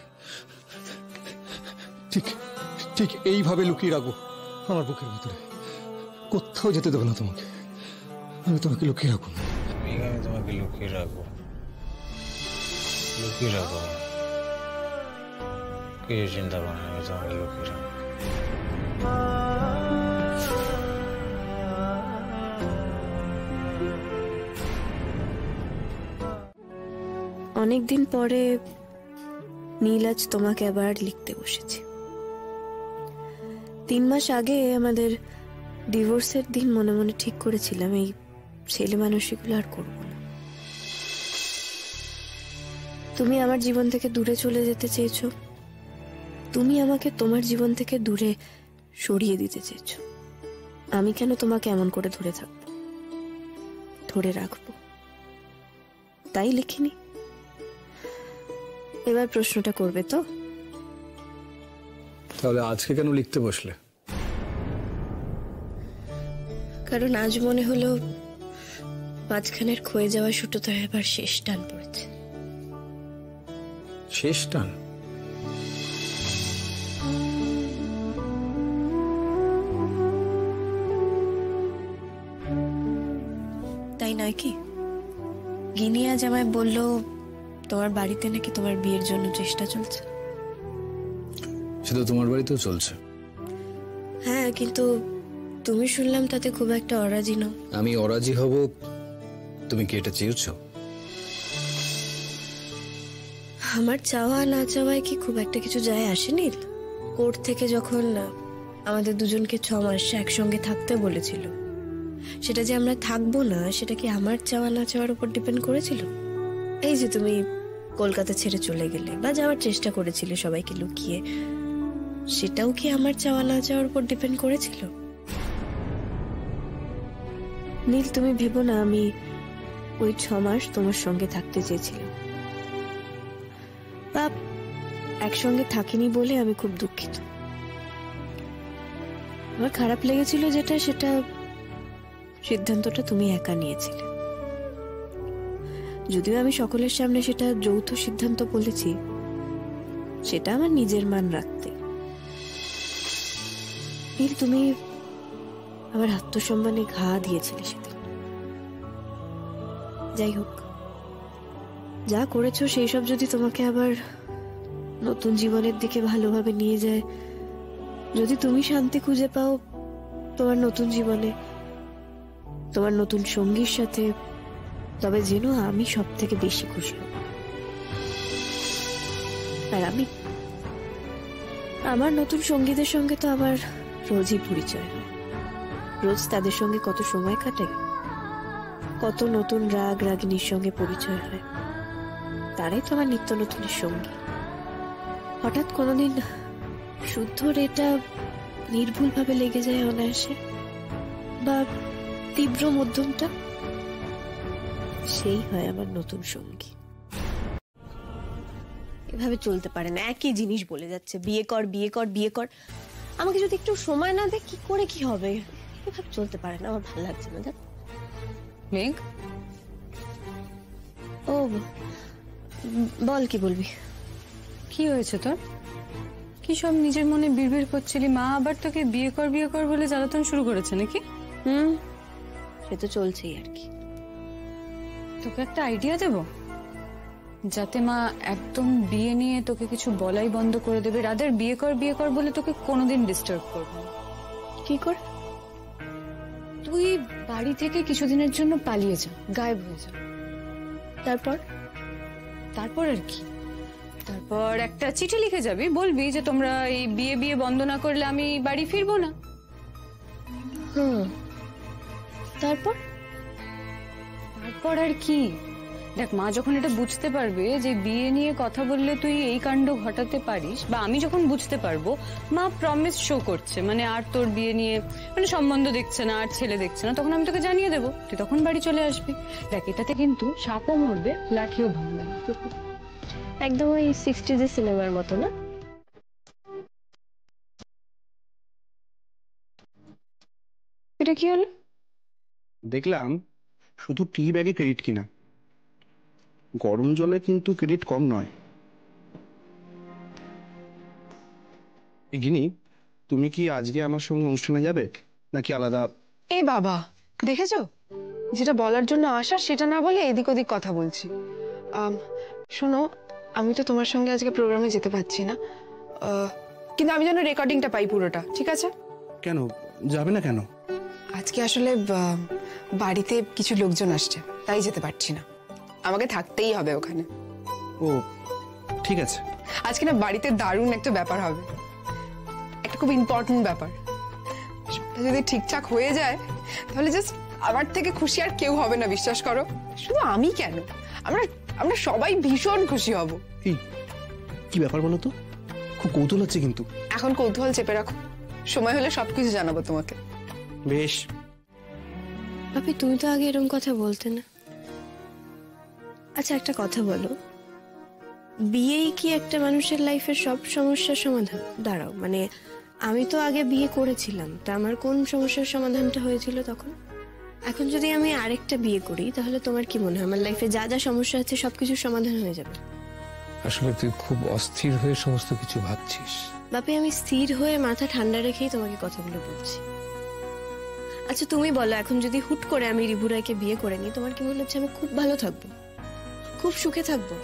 ঠিক ঠিক এইভাবে লুকিয়ে রাখবো আমার বুকের ভিতরে, কোথাও যেতে দেবো না তোমাকে। আমি তোমাকে লুকিয়ে রাখবো, আমি তোমাকে লুকিয়ে রাখবো, লুকিয়ে রাখবো। কিছু চিন্তা করো না, আমি তোমাকে লুকিয়ে রাখবো। অনেকদিন পরে নীল আজ তোমাকে আবার লিখতে বসেছে। 3 মাস আগে আমাদের ডিভোর্সের দিন মনে মনে ঠিক করেছিলাম এই ছেলে মানুষগুলো আর করবো না। তুমি আমার জীবন থেকে দূরে চলে যেতে চেয়েছো, তুমি আমাকে তোমার জীবন থেকে দূরে সরিয়ে দিতে চেয়েছো। আমি কেন তোমাকে এমন করে ধরে থাকবো, ধরে রাখবো? তাই লিখিনি। এবার প্রশ্নটা করবে তো? তাহলে আজকে কেন লিখতে বসলে? কারণ আজ মনে হলো মাঝখানের ক্ষয়ে যাওয়া সুতোতে এবার শেষ টান পড়েছে। শেষ টান? তাই নয় কি? গিনি আজ আমায় বললো তোমার বাড়িতে নাকি তোমার বিয়ের জন্য চেষ্টা চলছে। সেটা তোমার বাড়িতেও চলছে। হ্যাঁ, কিন্তু তুমি শুনলাম তাতে খুব একটা অরাজি নও। আমি অরাজি হব তুমি কি এটা চেয়েছো? আমার চাওয়া না চাওয়ায় কি খুব একটা কিছু যায় আসেনি। কোর্ট থেকে যখন আমাদের দুজনকে 6 মাস একসঙ্গে থাকতে বলেছিল, সেটা যে আমরা থাকবো না সেটা কি আমার চাওয়া না চাওয়ার উপর ডিপেন্ড করেছিল? এই যে তুমি কলকাতা ছেড়ে চলে গেলে বা যাওয়ার চেষ্টা করেছিলে সবাইকে লুকিয়ে, সেটাও কি আমার চাওয়া না চাওয়ার উপর ডিপেন্ড করেছিল? নীল, তুমি ভেবো না আমি ওই 6 মাস তোমার সঙ্গে থাকতে চেয়েছিলাম, বা একসঙ্গে থাকিনি বলে আমি খুব দুঃখিত। আমার খারাপ লেগেছিল যেটা, সেটা সিদ্ধান্তটা তুমি একা নিয়েছিলে। যদিও আমি সকলের সামনে সেটা যৌথ সিদ্ধান্ত বলেছি, সেটা আমার নিজের মান রাখতে। নীল, তুমি আমার আত্মসম্মানে ঘা দিয়েছিলে সেদিন। যাই হোক, যা করেছো সেই সব যদি তোমাকে আবার নতুন জীবনের দিকে ভালোভাবে নিয়ে যায়, যদি তুমি শান্তি খুঁজে পাও তোমার নতুন জীবনে, তোমার নতুন সঙ্গীর সাথে, তবে যেন আমি সব থেকে বেশি খুশি হব। আর আমি আমার নতুন সঙ্গীদের সঙ্গে তো আমার রোজই পরিচয় হয়, রোজ তাদের সঙ্গে কত সময় কাটাই, কত নতুন রাগ রাগিনীর সঙ্গে পরিচয় হয়, তারাই তো আমার নিত্য নতুনের সঙ্গী। হঠাৎ কোনোদিন শুদ্ধ রেটা নির্ভুল ভাবে লেগে যায় অনায়াসে, বা তীব্র মধ্যমটা, সেই হয় আমার নতুন সঙ্গী। এভাবে চলতে পারে না, একই জিনিস বলে যাচ্ছে, বিয়ে কর বিয়ে কর বিয়ে কর। আমাকে যদি একটু সময় না দেয় কি করে কি হবে? এভাবে চলতে পারে না, আমার ভালো লাগছে না। দেখ মেঘ, ও বল, কি বলবি? কি হয়েছে তোর? কি সব নিজের মনে বিড়বিড় করছিলি? মা আবার তোকে বিয়ে কর বলে জ্বালাতন শুরু করেছে নাকি? সে তো চলছেই আর কি। তোকে একটা আইডিয়া দেব, যাতে মা একদম বিয়ে নিয়ে তোকে কিছু বলাই বন্ধ করে দেবে। রাদের বিয়ে কর বলে তোকে কোনোদিন ডিস্টার্ব করবে না। কি করে? বাড়ি থেকে কিছুদিনের জন্য পালিয়ে যাও, গায়েব হয়ে যাও। তারপর তারপর আর কি? তারপর একটা চিঠি লিখে যাবি, বলবি যে তোমরা এই বিয়ে বিয়ে বন্ধ না করলে আমি বাড়ি ফিরবো না। তারপর তারপর আর কি? দেখ, মা যখন এটা বুঝতে পারবে যে বিয়ে নিয়ে কথা বললে তুই এই কাণ্ড ঘটাতে পারিস, বা আমি যখন বুঝতে পারবো মা প্রমিস শো করছে, মানে আর তোর বিয়ে নিয়ে মানে সম্বন্ধ দেখছে না, আর ছেলে দেখছে না, তখন আমি তোকে জানিয়ে দেবো, তুই তখন বাড়ি চলে আসবি। দেখ, এটাতে কিন্তু সাপও মরবে, লাঠিও ভাঙবে। একদম ওই 60s সিনেমার মতো না? এটা কি হলো? দেখলাম শুধু টি ব্যাগে ক্রেডিট কিনা, গরম জলে কিন্তু ক্রেডিট কম নয়। গিনি, তুমি কি আজকে আমার সঙ্গে অনুষ্ঠানে যাবে নাকি আলাদা? এ বাবা, দেখেছো যেটা বলার জন্য আসা সেটা না বলে এদিক ওদিক কথা বলছি। শোনো, আমি তো তোমার সঙ্গে আজকে প্রোগ্রামে যেতে পারছি না, কিন্তু আমি যেন রেকর্ডিংটা পাই পুরোটা, ঠিক আছে? কেন যাবে না কেন? আজকে আসলে বাড়িতে কিছু লোকজন আসছে, তাই যেতে পারছি না। আমাকে থাকতেই হবে ওখানে। ও ঠিক আছে। আজকে না বাড়িতে দারুণ একটা ব্যাপার হবে, একটা খুব ইম্পর্টেন্ট ব্যাপার। সেটা যদি ঠিকঠাক হয়ে যায় তাহলে জাস্ট আমার থেকে খুশি আর কেউ হবে না, বিশ্বাস করো। শুধু আমি কেন, আমরা সবাই ভীষণ খুশি হব। কি ব্যাপার বলো তো, খুব কৌতূহল হচ্ছে কিন্তু। এখন কৌতূহল চেপে রাখো, সময় হলে সবকিছু জানাবো তোমাকে। বেশ। আপনি তুমি তো আগে এরকম কথা বলতে না। আচ্ছা, একটা কথা বলো, বিয়েই কি একটা মানুষের লাইফের সব সমস্যার সমাধান? দাঁড়াও, মানে আমি তো আগে বিয়ে করেছিলাম, তা আমার কোন সমস্যার সমাধানটা হয়েছিল তখন? এখন যদি আমি আরেকটা বিয়ে করি তাহলে তোমার কি মনে হয় আমার লাইফে যা যা সমস্যা আছে সবকিছুর সমাধান হয়ে যাবে? আসলে তুই খুব অস্থির হয়ে সমস্ত কিছু ভাবছিস। বাপি, আমি স্থির হয়ে মাথা ঠান্ডা রেখেই তোমাকে কথাগুলো বলছি। আচ্ছা তুমি বলো, এখন যদি হুট করে আমি রিভুরাইকে বিয়ে করে নিই, তোমার কি মনে হচ্ছে আমি খুব ভালো থাকবো, খুব সুখে থাকবো?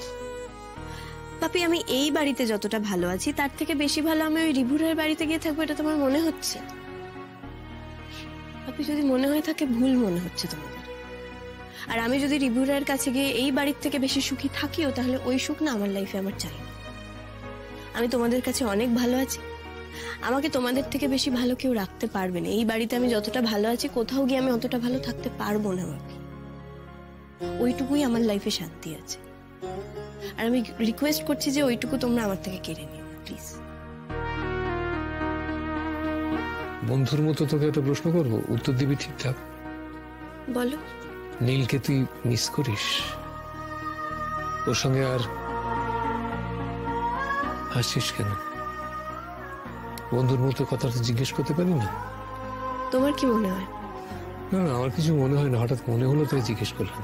বাপি, আমি এই বাড়িতে যতটা ভালো আছি তার থেকে বেশি ভালো আমি ওই রিভুরাইয়ের বাড়িতে গিয়ে থাকবো, এটা তোমার মনে হচ্ছে? বাপি, যদি মনে হয়ে থাকে ভুল মনে হচ্ছে তোমাদের। আর আমি যদি রিভুরাইয়ের কাছে গিয়ে এই বাড়ির থেকে বেশি সুখী থাকিও, তাহলে ওই সুখ না আমার লাইফে আমার চাই না। আমি তোমাদের কাছে অনেক ভালো আছি, আমাকে তোমাদের থেকে বেশি ভালো কেউ রাখতে পারবে না। এই বাড়িতে আমি যতটা ভালো আছি কোথাও গিয়ে আমি অতটা ভালো থাকতে পারবো না বাপি। ওইটুকুই আমার লাইফে শান্তি আছে, আর আমি রিকোয়েস্ট করছি যে ওইটুকু তোমরা আমার থেকে কেড়ে নিও না, প্লিজ। বন্ধুর মতো তোকে একটা প্রশ্ন করবো, উত্তর দিবি ঠিকঠাক? বলো। নীলকে তুই মিস করিস? ওর সঙ্গে আর হাসিস কেন? বন্ধুর মতো কথাটা জিজ্ঞেস করতে পারি না? তোমার কি মনে হয়? না না, আমার কিছু মনে হয় না, হঠাৎ মনে হলো তাই জিজ্ঞেস করলাম।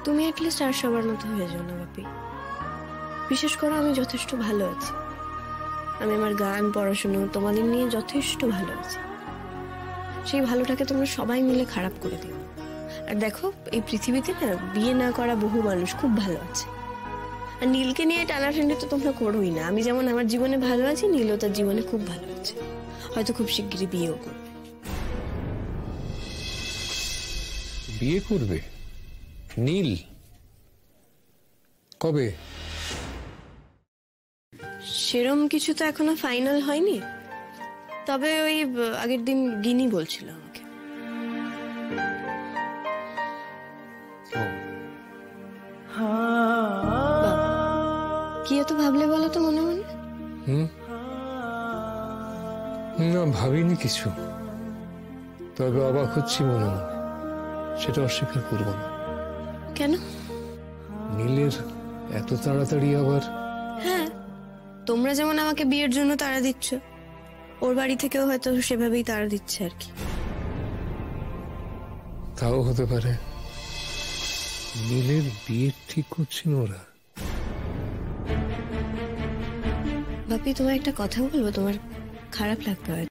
তুমি অ্যাটলিস্ট আর সবার মতো হয়ে যাও না বাপি। বিশেষ করে আমি যথেষ্ট ভালো আছি, আমি আমার গান পড়াশুনো তোমাদের নিয়ে যথেষ্ট ভালো আছি। সেই ভালোটাকে তোমরা সবাই মিলে খারাপ করে দিও। আর দেখো, এই পৃথিবীতে না বিয়ে না করা বহু মানুষ খুব ভালো আছে। আর নীলকে নিয়ে টানাটানি তো তোমরা করোই না। আমি যেমন আমার জীবনে ভালো আছি, নীলও তার জীবনে খুব ভালো আছে, হয়তো খুব শিগগিরই বিয়েও করবে। বিয়ে করবে নীল? কবে? সেরম কিছু তো এখনো ফাইনাল হয়নি, তবে ওই আগের দিন গিনি বলছিল আমাকে। কি এত ভাবলে বলো তো মনে মনে? না, ভাবিনি কিছু, তবে অবাক হচ্ছি মনে মনে, সেটা অস্বীকার করবো না। কেন? নীলের এত তাড়াতাড়ি আবার? হ্যাঁ, তোমরা যেমন আমাকে বিয়ের জন্য তাড়া দিচ্ছ, ওর বাড়ি থেকেও হয়তো সেভাবেই তাড়া দিচ্ছে আর কি। তাও হতে পারে। নীলের বিয়ে ঠিক করছেন ওরা। বাপি, তোমার একটা কথা বলবো, তোমার খারাপ লাগবে হয়তো।